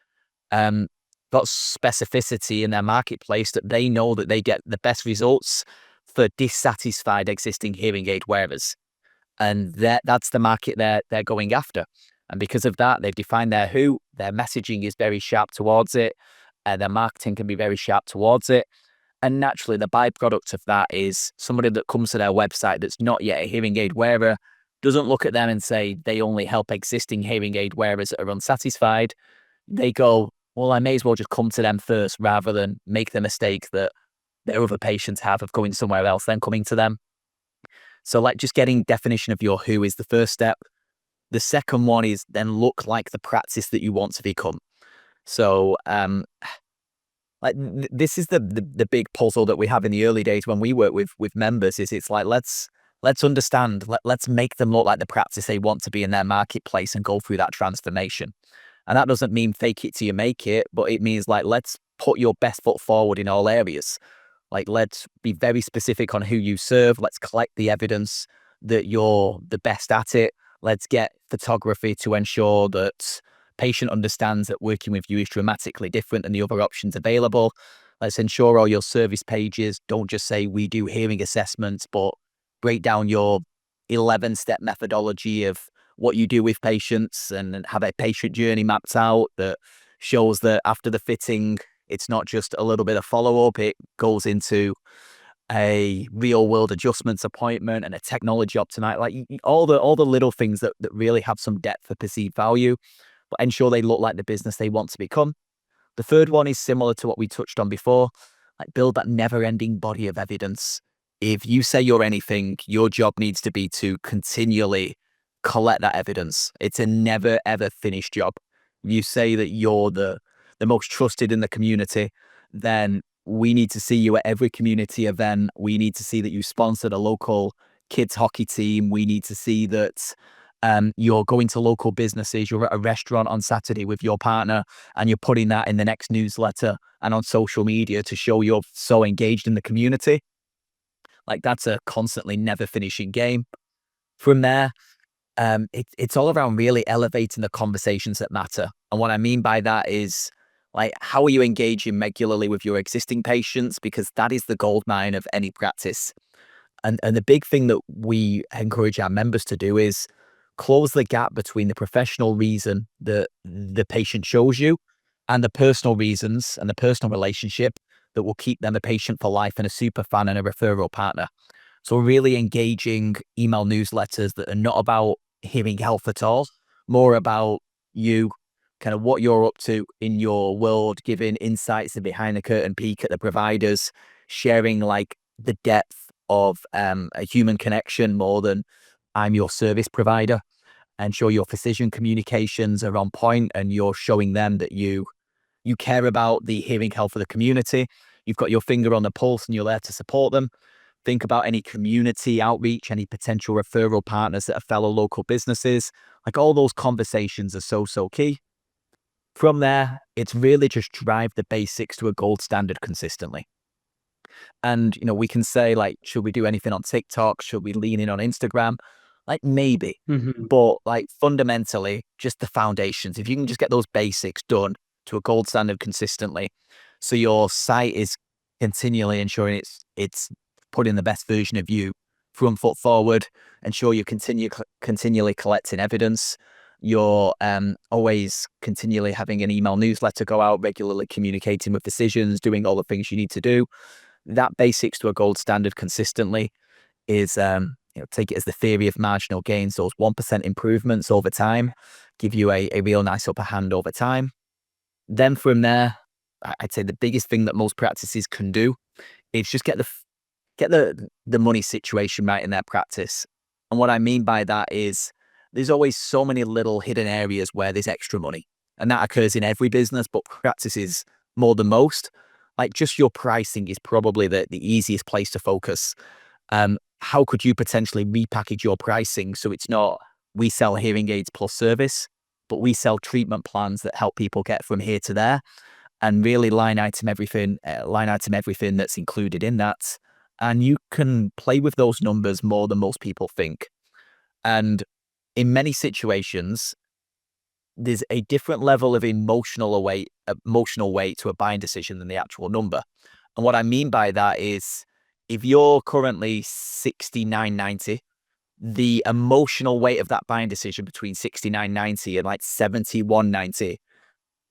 um, got specificity in their marketplace that they know that they get the best results for dissatisfied existing hearing aid wearers, and that's the market they're going after. And because of that, they've defined their who. Their messaging is very sharp towards it, and their marketing can be very sharp towards it. And naturally, the byproduct of that is somebody that comes to their website that's not yet a hearing aid wearer doesn't look at them and say they only help existing hearing aid wearers that are unsatisfied. They go, well, I may as well just come to them first rather than make the mistake that their other patients have of going somewhere else, then coming to them. So like just getting definition of your who is the first step. The second one is then look like the practice that you want to become. So this is the big puzzle that we have in the early days when we work with members, is it's like, let's understand, let's make them look like the practice they want to be in their marketplace and go through that transformation. And that doesn't mean fake it till you make it, but it means like, let's put your best foot forward in all areas. Like, let's be very specific on who you serve. Let's collect the evidence that you're the best at it. Let's get photography to ensure that patient understands that working with you is dramatically different than the other options available. Let's ensure all your service pages don't just say we do hearing assessments, but break down your 11-step methodology of what you do with patients and have a patient journey mapped out that shows that after the fitting, it's not just a little bit of follow-up. It goes into a real-world adjustments appointment and a technology optimize, like all the little things that really have some depth for perceived value, but ensure they look like the business they want to become. The third one is similar to what we touched on before, like build that never-ending body of evidence. If you say you're anything, your job needs to be to continually collect that evidence. It's a never ever finished job. You say that you're the most trusted in the community, then we need to see you at every community event. We need to see that you sponsored a local kids hockey team. We need to see that you're going to local businesses. You're at a restaurant on Saturday with your partner and you're putting that in the next newsletter and on social media to show you're so engaged in the community. Like, that's a constantly never finishing game. From there, it's all around really elevating the conversations that matter. And what I mean by that is Like, how are you engaging regularly with your existing patients? Because that is the gold mine of any practice. And the big thing that we encourage our members to do is close the gap between the professional reason that the patient shows you and the personal reasons and the personal relationship that will keep them a patient for life and a super fan and a referral partner. So really engaging email newsletters that are not about hearing health at all, more about you, kind of what you're up to in your world, giving insights and behind the curtain peek at the providers, sharing like the depth of a human connection more than I'm your service provider, and show your physician communications are on point and you're showing them that you care about the hearing health of the community. You've got your finger on the pulse and you're there to support them. Think about any community outreach, any potential referral partners that are fellow local businesses. Like all those conversations are so key. From there, it's really just drive the basics to a gold standard consistently. And, we can say like, should we do anything on TikTok? Should we lean in on Instagram? Like maybe, Hmm. but like fundamentally, just the foundations. If you can just get those basics done to a gold standard consistently, so your site is continually ensuring it's putting the best version of you front foot forward, ensure you continually collecting evidence. You're always continually having an email newsletter go out, regularly communicating with physicians, doing all the things you need to do. That basics to a gold standard consistently is take it as the theory of marginal gains. Those 1% improvements over time give you a real nice upper hand over time. Then from there, I'd say the biggest thing that most practices can do is just get the money situation right in their practice. And what I mean by that is there's always so many little hidden areas where there's extra money. And that occurs in every business, but practices more than most. Like just your pricing is probably the easiest place to focus. How could you potentially repackage your pricing so it's not we sell hearing aids plus service, but we sell treatment plans that help people get from here to there, and really line item everything that's included in that. And you can play with those numbers more than most people think. And in many situations, there's a different level of emotional weight to a buying decision than the actual number. And what I mean by that is if you're currently 69.90, the emotional weight of that buying decision between 69.90 and like 71.90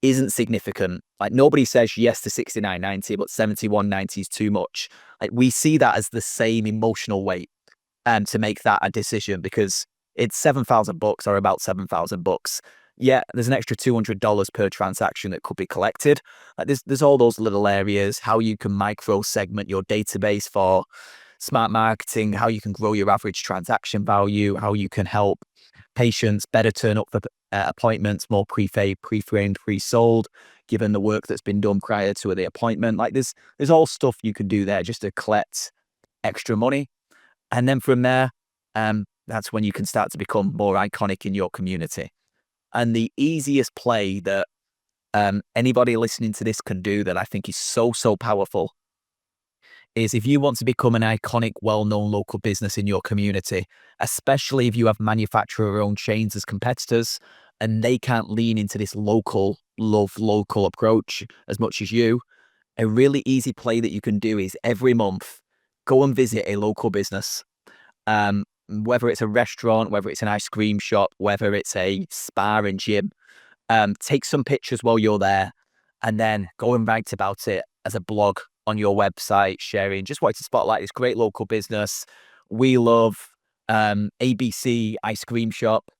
isn't significant. Like nobody says yes to 69.90, but 71.90 is too much. Like we see that as the same emotional weight to make that a decision because it's $7,000 or about $7,000. Yeah, there's an extra $200 per transaction that could be collected. Like there's all those little areas, how you can micro segment your database for smart marketing, how you can grow your average transaction value, how you can help patients better turn up for appointments, more pre-framed, pre-sold, given the work that's been done prior to the appointment. Like there's all stuff you can do there just to collect extra money. And then from there, that's when you can start to become more iconic in your community. And the easiest play that anybody listening to this can do that I think is so powerful is if you want to become an iconic, well-known local business in your community, especially if you have manufacturer-owned chains as competitors and they can't lean into this local approach as much as you, a really easy play that you can do is every month, go and visit a local business. Whether it's a restaurant, whether it's an ice cream shop, whether it's a spa and gym, take some pictures while you're there and then go and write about it as a blog on your website, sharing, just wanted to spotlight this great local business. We love ABC ice cream shop,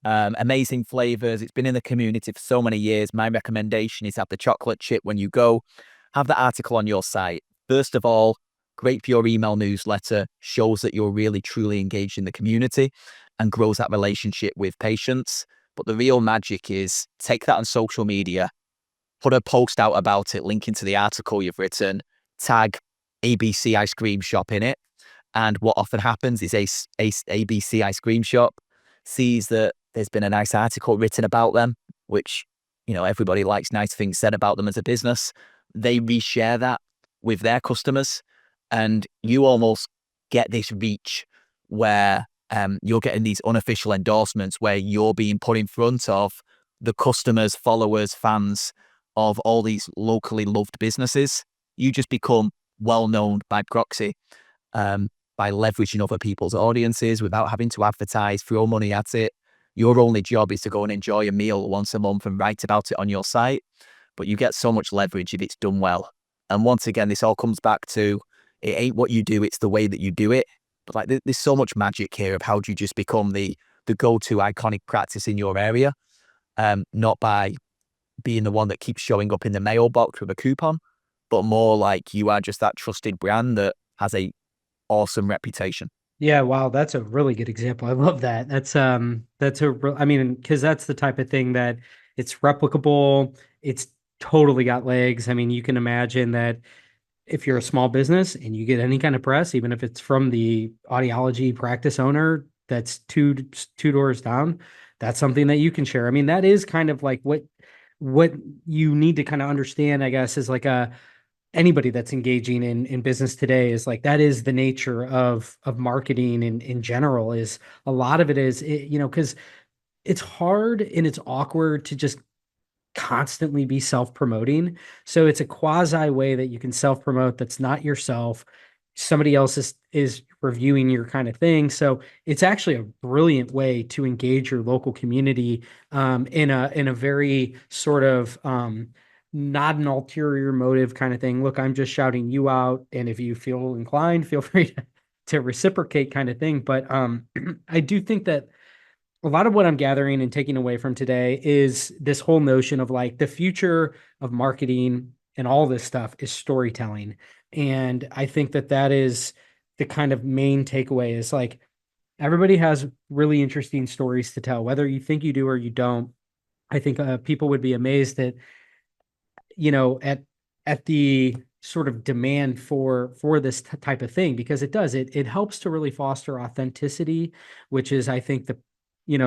amazing flavors. It's been in the community for so many years. My recommendation is have the chocolate chip when you go. Have the article on your site. First of all, great for your email newsletter, shows that you're really truly engaged in the community and grows that relationship with patients. But the real magic is take that on social media, put a post out about it, linking to the article you've written, tag ABC ice cream shop in it. And what often happens is ABC ice cream shop sees that there's been a nice article written about them, which, everybody likes nice things said about them as a business. They reshare that with their customers and you almost get this reach where you're getting these unofficial endorsements where you're being put in front of the customers, followers, fans of all these locally loved businesses. You just become well known by proxy, by leveraging other people's audiences without having to advertise, throw money at it. Your only job is to go and enjoy a meal once a month and write about it on your site. But you get so much leverage if it's done well. And once again, this all comes back to, it ain't what you do, it's the way that you do it. But like, there's so much magic here of how do you just become the go-to iconic practice in your area, not by being the one that keeps showing up in the mailbox with a coupon, but more like you are just that trusted brand that has a awesome reputation. Yeah, wow, that's a really good example. I love that. I mean, because that's the type of thing that it's replicable. It's totally got legs. I mean, you can imagine that if you're a small business and you get any kind of press, even if it's from the audiology practice owner that's two doors down, that's something that you can share. I mean, that is kind of like what you need to kind of understand, I guess, is like a anybody that's engaging in business today is like that is the nature of marketing in general. Is a lot of it is because it's hard and it's awkward to just constantly be self-promoting. So it's a quasi way that you can self-promote that's not yourself. Somebody else is reviewing your kind of thing. So it's actually a brilliant way to engage your local community in a very sort of not an ulterior motive kind of thing. Look, I'm just shouting you out, and if you feel inclined, feel free to reciprocate kind of thing. But I do think that a lot of what I'm gathering and taking away from today is this whole notion of like the future of marketing and all this stuff is storytelling. And I think that that is the kind of main takeaway is like everybody has really interesting stories to tell, whether you think you do or you don't. I think people would be amazed at, at the sort of demand for this type of thing because it helps to really foster authenticity, which is I think the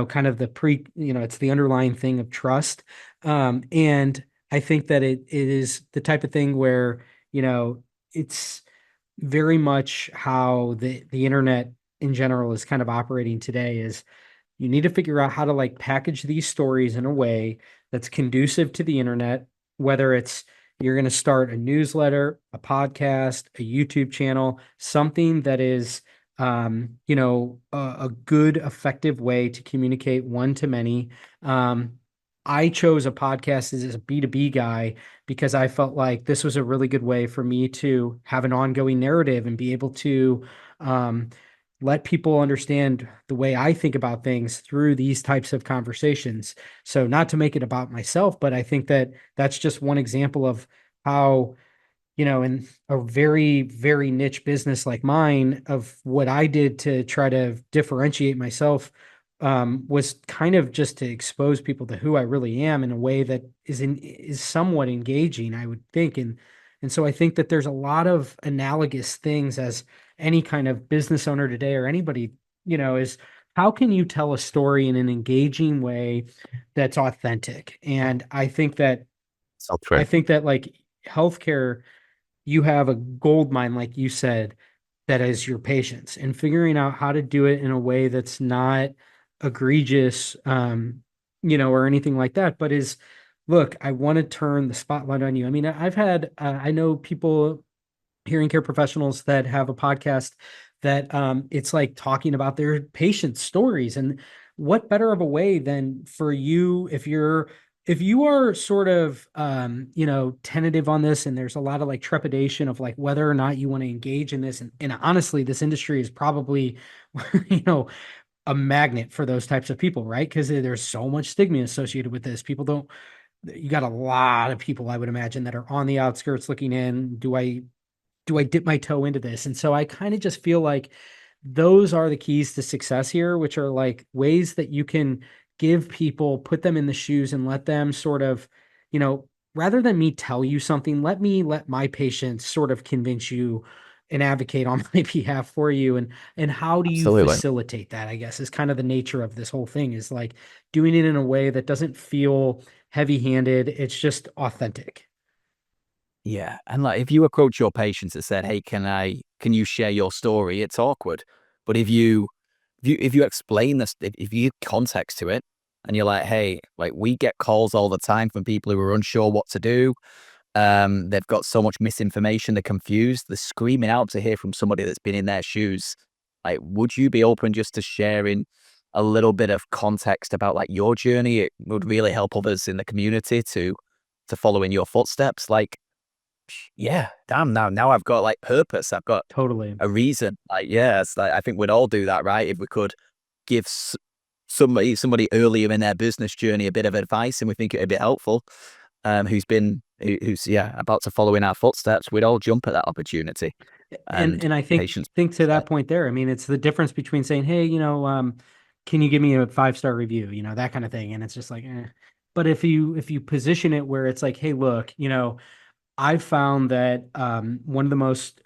kind of the it's the underlying thing of trust. And I think that it is the type of thing where, it's very much how the internet in general is kind of operating today is you need to figure out how to like package these stories in a way that's conducive to the internet, whether it's you're going to start a newsletter, a podcast, a YouTube channel, something that is a good, effective way to communicate one to many. I chose a podcast as a B2B guy because I felt like this was a really good way for me to have an ongoing narrative and be able to um, let people understand the way I think about things through these types of conversations. So, not to make it about myself, but I think that that's just one example of how in a very, very niche business like mine, of what I did to try to differentiate myself was kind of just to expose people to who I really am in a way that is somewhat engaging, I would think. And so I think that there's a lot of analogous things as any kind of business owner today or anybody, is how can you tell a story in an engaging way that's authentic? And So true. I think that like healthcare, you have a gold mine, like you said, that is your patients, and figuring out how to do it in a way that's not egregious, or anything like that, but is, look, I want to turn the spotlight on you. I mean, I know people, hearing care professionals that have a podcast that it's like talking about their patient stories. And what better of a way than for you if you are sort of tentative on this and there's a lot of like trepidation of like whether or not you want to engage in this, and honestly this industry is probably you know a magnet for those types of people, right? Because there's so much stigma associated with this. People don't You got a lot of people, I would imagine, that are on the outskirts looking in. Do I dip my toe into this? And so I kind of just feel like those are the keys to success here, which are like ways that you can give people, put them in the shoes and let them sort of, rather than me tell you something, let my patients sort of convince you and advocate on my behalf for you. And how do you Absolutely. facilitate that, I guess, is kind of the nature of this whole thing, is like doing it in a way that doesn't feel heavy-handed. It's just authentic. Yeah. And like, if you approach your patients and said, hey, can you share your story? It's awkward. But if you explain this, if you give context to it, and you're like, hey, like we get calls all the time from people who are unsure what to do. They've got so much misinformation, they're confused, they're screaming out to hear from somebody that's been in their shoes. Like, would you be open just to sharing a little bit of context about like your journey? It would really help others in the community to follow in your footsteps. Like, yeah, damn, now I've got like purpose. I've got Totally. a reason. Like, yeah, it's like I think we'd all do that, right? If we could give somebody earlier in their business journey a bit of advice, and we think it'd be helpful, who's yeah about to follow in our footsteps, we'd all jump at that opportunity. And And I patients, think to that point there, I mean, it's the difference between saying, "Hey, can you give me a 5-star review?" That kind of thing, and it's just like, eh. But if you position it where it's like, "Hey, look, I've found that one of the most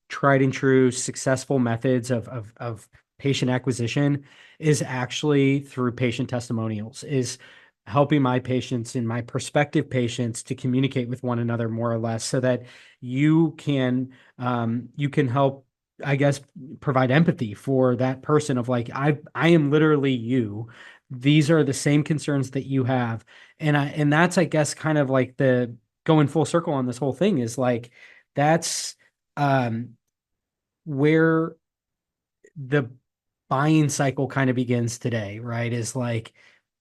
tried and true successful methods of patient acquisition is actually through patient testimonials, is helping my patients and my prospective patients to communicate with one another more or less so that you can help, I guess, provide empathy for that person of like, I am literally you. These are the same concerns that you have. And that's, I guess, kind of like the going full circle on this whole thing is like that's um where the buying cycle kind of begins today, right? Is like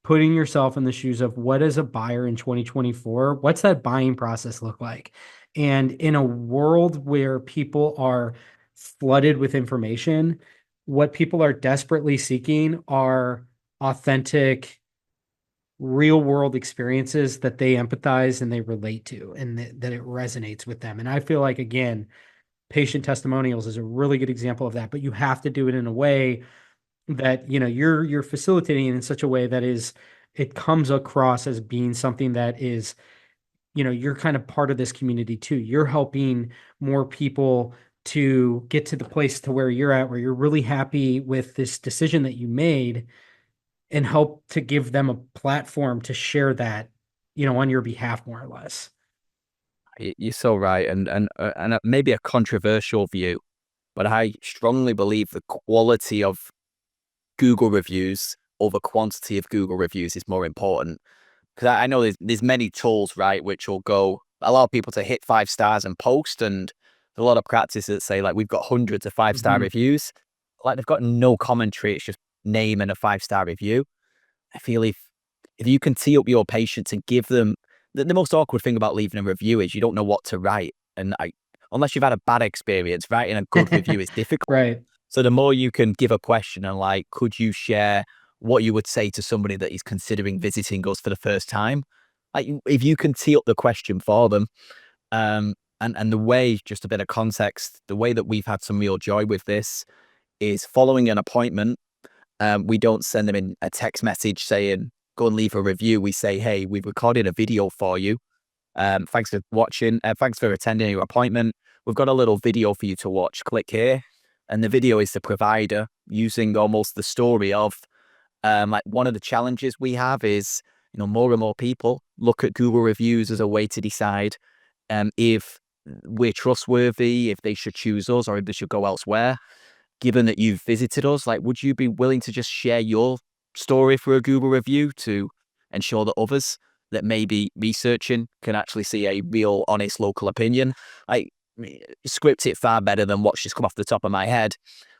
putting yourself in the shoes of what is a buyer in 2024? What's that buying process look like? And in a world where people are flooded with information, what people are desperately seeking are authentic, real world experiences that they empathize and they relate to, and that it resonates with them. And I feel like, again, patient testimonials is a really good example of that, but you have to do it in a way that you're facilitating it in such a way that is it comes across as being something that is, you're kind of part of this community too. You're helping more people to get to the place to where you're at, where you're really happy with this decision that you made, and help to give them a platform to share that, on your behalf, more or less. you're so right, and maybe a controversial view, but I strongly believe the quality of Google reviews over quantity of Google reviews is more important. Because I know there's many tools, right, which will allow people to hit 5 stars and post, and there's a lot of practices that say like we've got hundreds of 5-star Mhm. reviews, like they've got no commentary. It's just name and a 5-star review. I feel if you can tee up your patients and give them the most awkward thing about leaving a review is you don't know what to write, and unless you've had a bad experience, writing a good review is difficult. Right. So the more you can give a question and like, could you share what you would say to somebody that is considering visiting us for the first time? Like, if you can tee up the question for them, and the way, just a bit of context, the way that we've had some real joy with this is following an appointment. We don't send them in a text message saying, go and leave a review. We say, hey, we've recorded a video for you. Thanks for watching. Thanks for attending your appointment. We've got a little video for you to watch. Click here. And the video is the provider using almost the story of like one of the challenges we have is, more and more people look at Google reviews as a way to decide if we're trustworthy, if they should choose us, or if they should go elsewhere. Given that you've visited us, like, would you be willing to just share your story for a Google review to ensure that others that may be researching can actually see a real, honest local opinion? Like, script it far better than what's just come off the top of my head.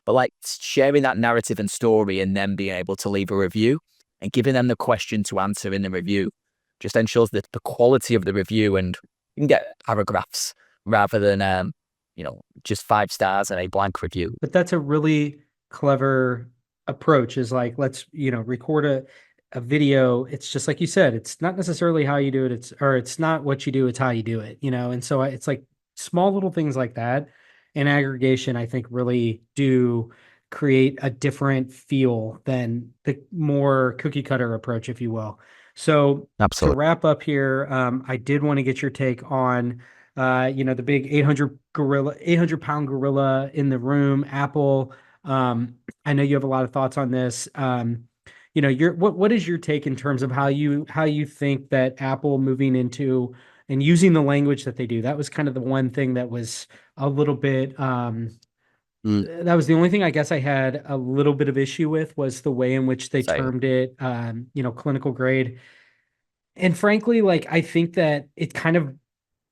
But like sharing that narrative and story and then being able to leave a review and giving them the question to answer in the review just ensures that the quality of the review, and you can get paragraphs rather than just 5 stars and a blank review. But that's a really clever approach, is like, let's, record a video. It's just like you said, it's not necessarily how you do it. It's not what you do, it's how you do it, And so it's like small little things like that in aggregation, I think really do create a different feel than the more cookie cutter approach, if you will. So to Absolutely. wrap up here, I did want to get your take on the big 800-pound gorilla in the room, Apple. I know you have a lot of thoughts on this. What is your take in terms of how you think that Apple moving into and using the language that they do? That was kind of the one thing that was a little bit Mm, that was the only thing I guess I had a little bit of issue with was the way in which they same. termed it, clinical grade. And frankly, like I think that it kind of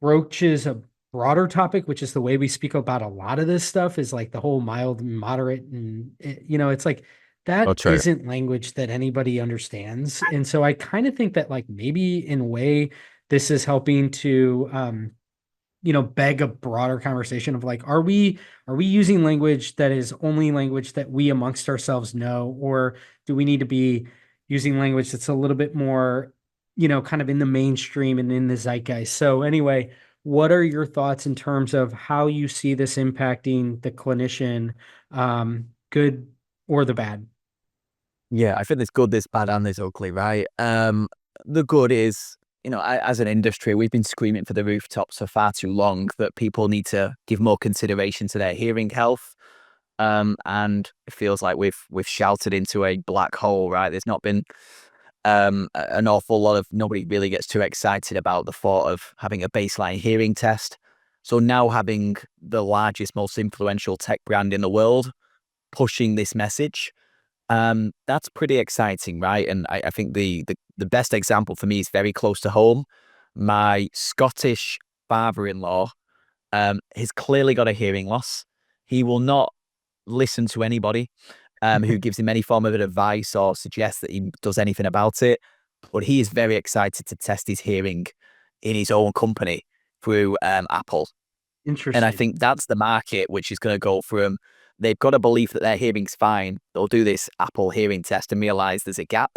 broaches a broader topic, which is the way we speak about a lot of this stuff is like the whole mild and moderate. And, it's like Oh, that true. isn't language that anybody understands. And so I kind of think that like maybe in a way, this is helping to, beg a broader conversation of like, are we using language that is only language that we amongst ourselves know, or do we need to be using language that's a little bit more, kind of in the mainstream and in the zeitgeist? So anyway, what are your thoughts in terms of how you see this impacting the clinician, good or the bad? Yeah, I think there's good, there's bad, and there's ugly, right? The good is, as an industry, we've been screaming for the rooftops for far too long that people need to give more consideration to their hearing health. And it feels like we've shouted into a black hole, right? There's not been an awful lot of nobody really gets too excited about the thought of having a baseline hearing test. So now having the largest, most influential tech brand in the world pushing this message, that's pretty exciting, right? And I think the best example for me is very close to home. My Scottish father-in-law, he's clearly got a hearing loss. He will not listen to anybody who gives him any form of advice or suggests that he does anything about it. But he is very excited to test his hearing in his own company through Apple. And I Interesting. think that's the market which is going to go from they've got a belief that their hearing's fine. They'll do this Apple hearing test and realize there's a gap.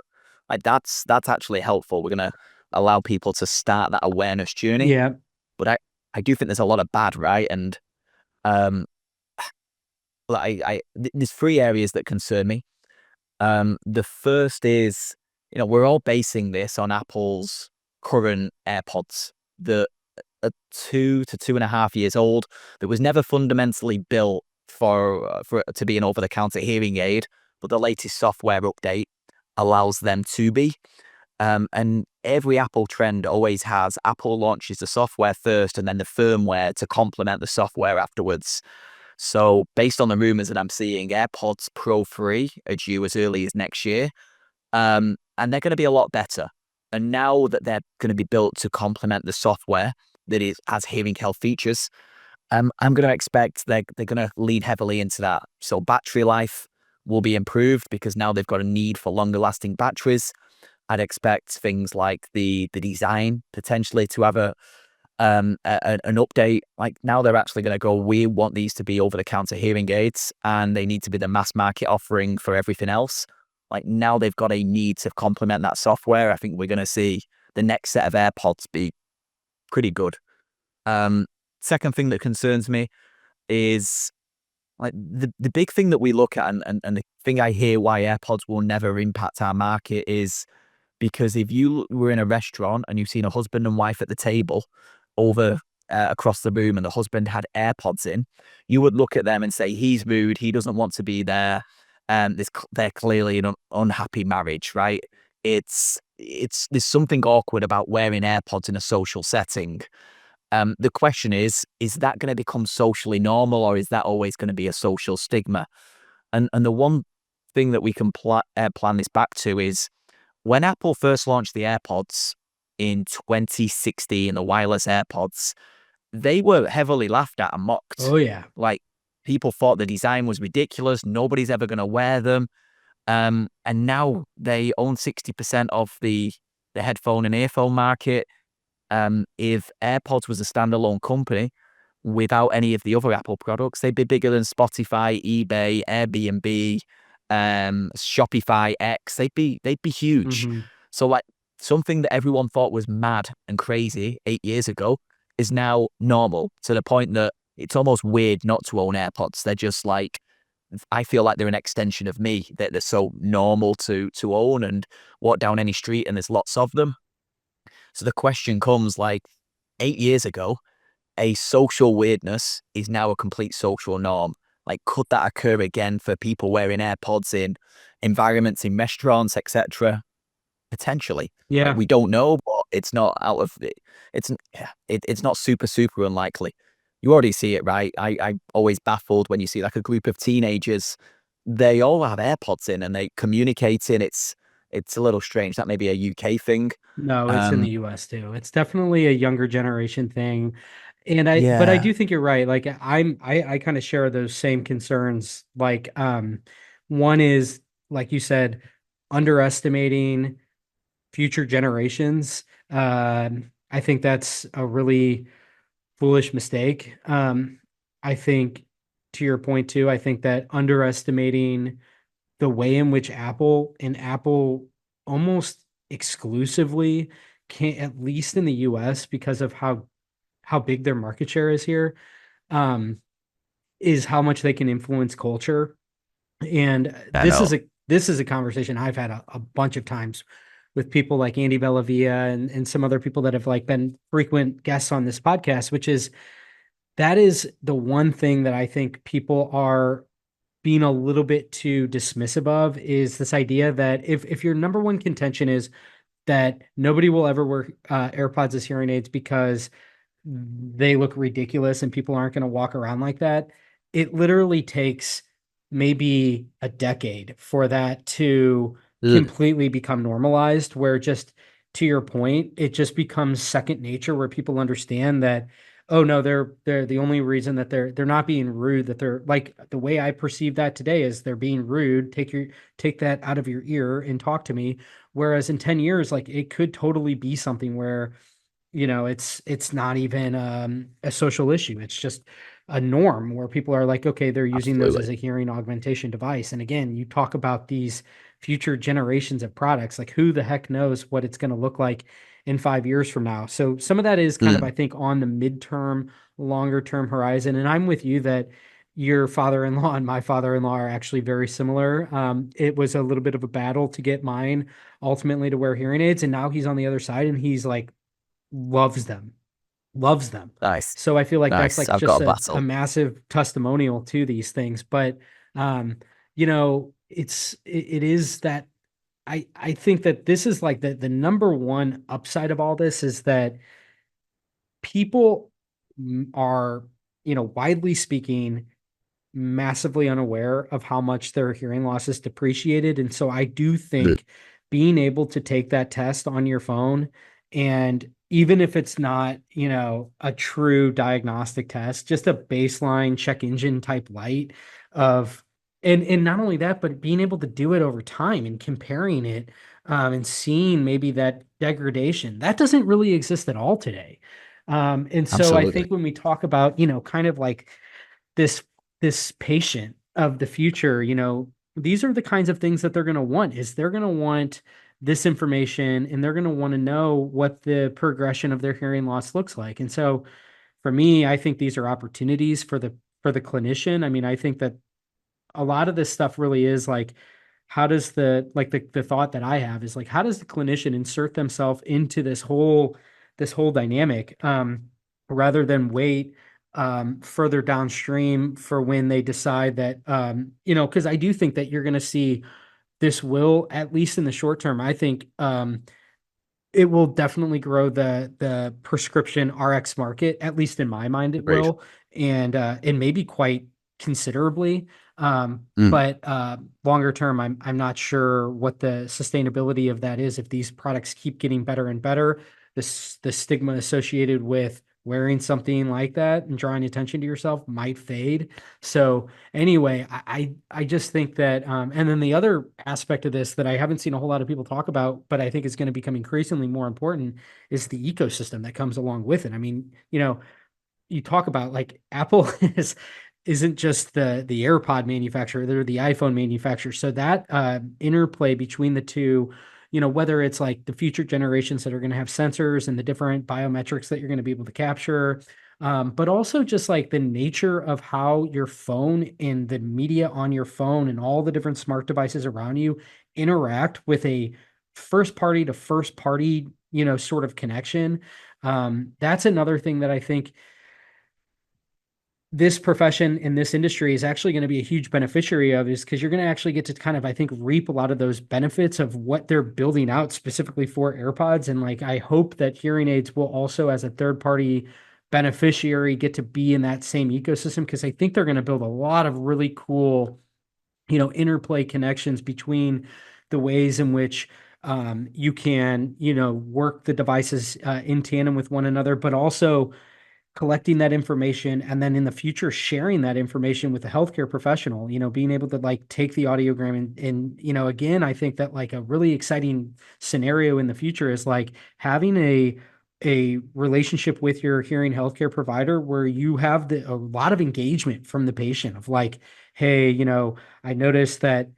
Like that's actually helpful. We're going to allow people to start that awareness journey. Yeah. But I do think there's a lot of bad, right? And um, there's three areas that concern me. The first is, we're all basing this on Apple's current AirPods that are 2 to 2.5 years old. That was never fundamentally built for it to be an over-the-counter hearing aid, but the latest software update allows them to be. And every Apple trend always has Apple launches the software first and then the firmware to complement the software afterwards. So based on the rumors that I'm seeing, AirPods Pro 3 are due as early as next year. And they're going to be a lot better. And now that they're going to be built to complement the software that has hearing health features, I'm going to expect they're going to lean heavily into that. So battery life will be improved because now they've got a need for longer lasting batteries. I'd expect things like the design potentially to have an update. Like now they're actually going to go, we want these to be over the counter hearing aids and they need to be the mass market offering for everything else. Like now they've got a need to complement that software. I think we're going to see the next set of AirPods be pretty good. Um, Second thing that concerns me is like the big thing that we look at and the thing I hear why AirPods will never impact our market is because if you were in a restaurant and you've seen a husband and wife at the table over across the room and the husband had AirPods in, you would look at them and say, he's rude, he doesn't want to be there. They're clearly an unhappy marriage, right? There's something awkward about wearing AirPods in a social setting. The question is that going to become socially normal or is that always going to be a social stigma? And the one thing that we can plan this back to is when Apple first launched the AirPods in 2016, the wireless AirPods, they were heavily laughed at and mocked. Oh yeah. Like people thought the design was ridiculous. Nobody's ever going to wear them. And now they own 60% of the headphone and earphone market. If AirPods was a standalone company without any of the other Apple products, they'd be bigger than Spotify, eBay, Airbnb, Shopify X. They'd be huge. Hmm. So like something that everyone thought was mad and crazy 8 years ago is now normal to the point that it's almost weird not to own AirPods. They're just like I feel like they're an extension of me. They're so normal to own and walk down any street and there's lots of them. So the question comes like 8 years ago, a social weirdness is now a complete social norm. Like, could that occur again for people wearing AirPods in environments, in restaurants, etc.? Potentially. Like, Yeah. we don't know, but it's not out of it. It's yeah, it's not super unlikely. you already see it, right? I'm always baffled when you see like a group of teenagers, they all have AirPods in and they communicating. It's a little strange. That may be a UK thing. No, it's in the Um, US too. It's definitely a younger generation thing. But I yeah, do think you're right. Like I kind of share those same concerns. Like, one is, like you said, underestimating future generations. I think that's a really foolish mistake. I think, to your point too, I think that underestimating the way in which Apple almost exclusively can, at least in the US, because of how big their market share is here, um, is how much they can influence culture. And I know. this is a conversation I've had a bunch of times with people like Andy Bellavia and some other people that have like been frequent guests on this podcast, which is that is the one thing that I think people are being a little bit too dismissive of, is this idea that if your number one contention is that nobody will ever wear AirPods as hearing aids because they look ridiculous and people aren't going to walk around like that, it literally takes maybe a decade for that to Ugh. completely become normalized, where just to your point, it just becomes second nature, where people understand that, oh no, they're the only reason that they're not being rude, that they're like, the way I perceive that today is they're being rude. Take that out of your ear and talk to me. Whereas in 10 years, like, it could totally be something where, it's not even a social issue. It's just a norm where people are like, okay, they're using those Absolutely. as a hearing augmentation device. And again, you talk about these future generations of products, like who the heck knows what it's going to look like in 5 years from now. So some of that is kind of, I Mm. think, on the midterm, longer term horizon. And I'm with you that your father-in-law and my father-in-law are actually very similar. It was a little bit of a battle to get mine ultimately to wear hearing aids, and now he's on the other side and he's like, loves them, loves them. Nice. So I feel like that's Nice. like I've got just a a battle. massive testimonial to these things. But it is that I think that this is like the number one upside of all this is that people are, widely speaking, massively unaware of how much their hearing loss is depreciated. And so I do Ugh. think being able to take that test on your phone, and even if it's not, a true diagnostic test, just a baseline check engine type light of, and not only that, but being able to do it over time and comparing it, and seeing maybe that degradation that doesn't really exist at all today. And so I Absolutely. think when we talk about, kind of like this this patient of the future, these are the kinds of things that they're going to want, is they're going to want this information, and they're going to want to know what the progression of their hearing loss looks like. And so for me, I think these are opportunities for the clinician. I mean, I think that a lot of this stuff really is like, how does the thought that I have is like, how does the clinician insert themselves into this whole dynamic, rather than wait further downstream for when they decide that, because I do think that you're going to see this will, at least in the short term, I think, it will definitely grow the prescription RX market. At least in my mind, it Agreed. will, and maybe quite considerably. Mm. But longer term, I'm not sure what the sustainability of that is. If these products keep getting better and better, the stigma associated with wearing something like that and drawing attention to yourself might fade. So anyway, I just think that, and then the other aspect of this that I haven't seen a whole lot of people talk about, but I think is going to become increasingly more important, is the ecosystem that comes along with it. I mean, you talk about like Apple isn't just the AirPod manufacturer, they're the iPhone manufacturer. So that interplay between the two, whether it's like the future generations that are going to have sensors and the different biometrics that you're going to be able to capture, but also just like the nature of how your phone and the media on your phone and all the different smart devices around you interact with a first party to first party, sort of connection. That's another thing that I think this profession in this industry is actually going to be a huge beneficiary of, is because you're going to actually get to kind of, I think, reap a lot of those benefits of what they're building out specifically for AirPods. And like, I hope that hearing aids will also, as a third party beneficiary get to be in that same ecosystem, because I think they're going to build a lot of really cool, interplay connections between the ways in which you can, work the devices in tandem with one another, but also collecting that information and then in the future sharing that information with a healthcare professional, being able to like take the audiogram and again, I think that like a really exciting scenario in the future is like having a relationship with your hearing healthcare provider where you have a lot of engagement from the patient of like, hey, I noticed that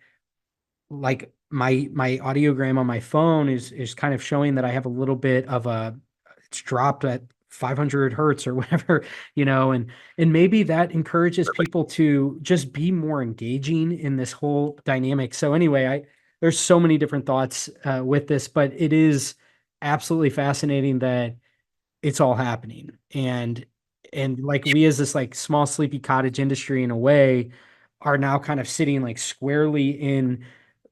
like my audiogram on my phone is kind of showing that I have a little bit of it's dropped at 500 hertz or whatever, and maybe that encourages people to just be more engaging in this whole dynamic. So anyway, there's so many different thoughts with this, but it is absolutely fascinating that it's all happening. And like we as this like small sleepy cottage industry in a way are now kind of sitting like squarely in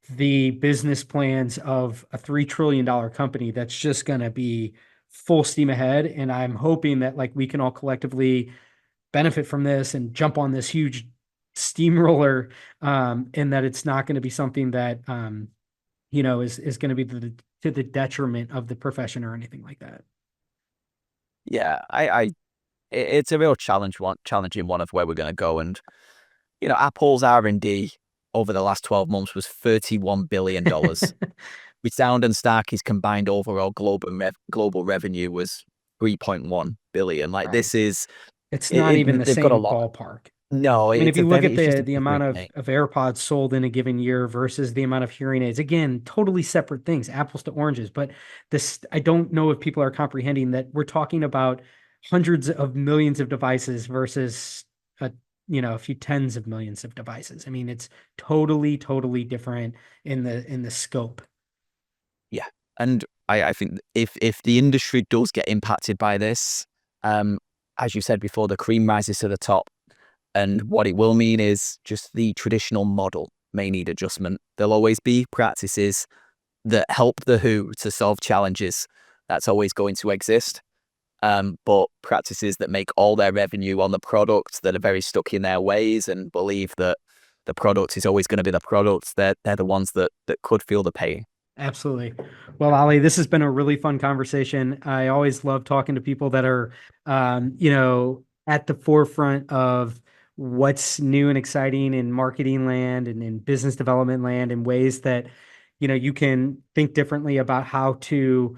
the business plans of a $3 trillion company that's just going to be full steam ahead. And I'm hoping that like we can all collectively benefit from this and jump on this huge steamroller, and that it's not going to be something that is going to be to the detriment of the profession or anything like that. Yeah, it's a real challenging one of where we're going to go. And Apple's R&D over the last 12 months was $31 billion. With Sound and Starkey's combined overall global revenue was 3.1 billion. Like Right. this is, It's not even the they've got a same lot. ballpark. No, I mean, if you look at it's just a the amount different thing. of AirPods sold in a given year versus the amount of hearing aids, again, totally separate things, apples to oranges. But this, I don't know if people are comprehending that we're talking about hundreds of millions of devices versus a a few tens of millions of devices. I mean, it's totally, totally different in the scope. Yeah, and I think if the industry does get impacted by this, as you said before, the cream rises to the top. And what it will mean is just the traditional model may need adjustment. There'll always be practices that help the WHO to solve challenges. That's always going to exist. But practices that make all their revenue on the product, that are very stuck in their ways and believe that the product is always going to be the product, they're the ones that could feel the pain. Absolutely. Well, Ali, this has been a really fun conversation. I always love talking to people that are, at the forefront of what's new and exciting in marketing land and in business development land, and ways that, you can think differently about how to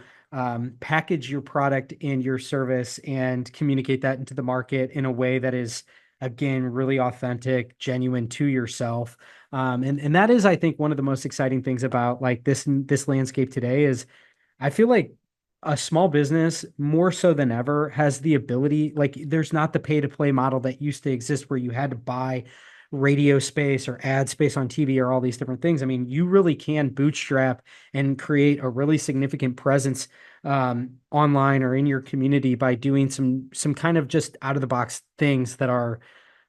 package your product and your service and communicate that into the market in a way that is, again, really authentic, genuine to yourself. And that is, I think, one of the most exciting things about like this landscape today is I feel like a small business more so than ever has the ability, like there's not the pay to play model that used to exist where you had to buy radio space or ad space on TV or all these different things. I mean, you really can bootstrap and create a really significant presence online or in your community by doing some kind of just out of the box things that are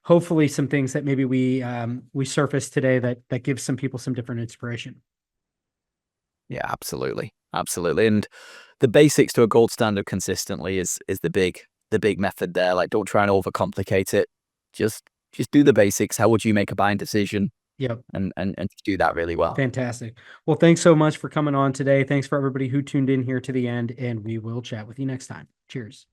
hopefully some things that maybe we surface today that gives some people some different inspiration. Yeah, absolutely. Absolutely. And the basics to a gold standard consistently is the big method there. Like don't try and overcomplicate it. Just do the basics. How would you make a buying decision? Yep. And do that really well. Fantastic. Well, thanks so much for coming on today. Thanks for everybody who tuned in here to the end, and we will chat with you next time. Cheers.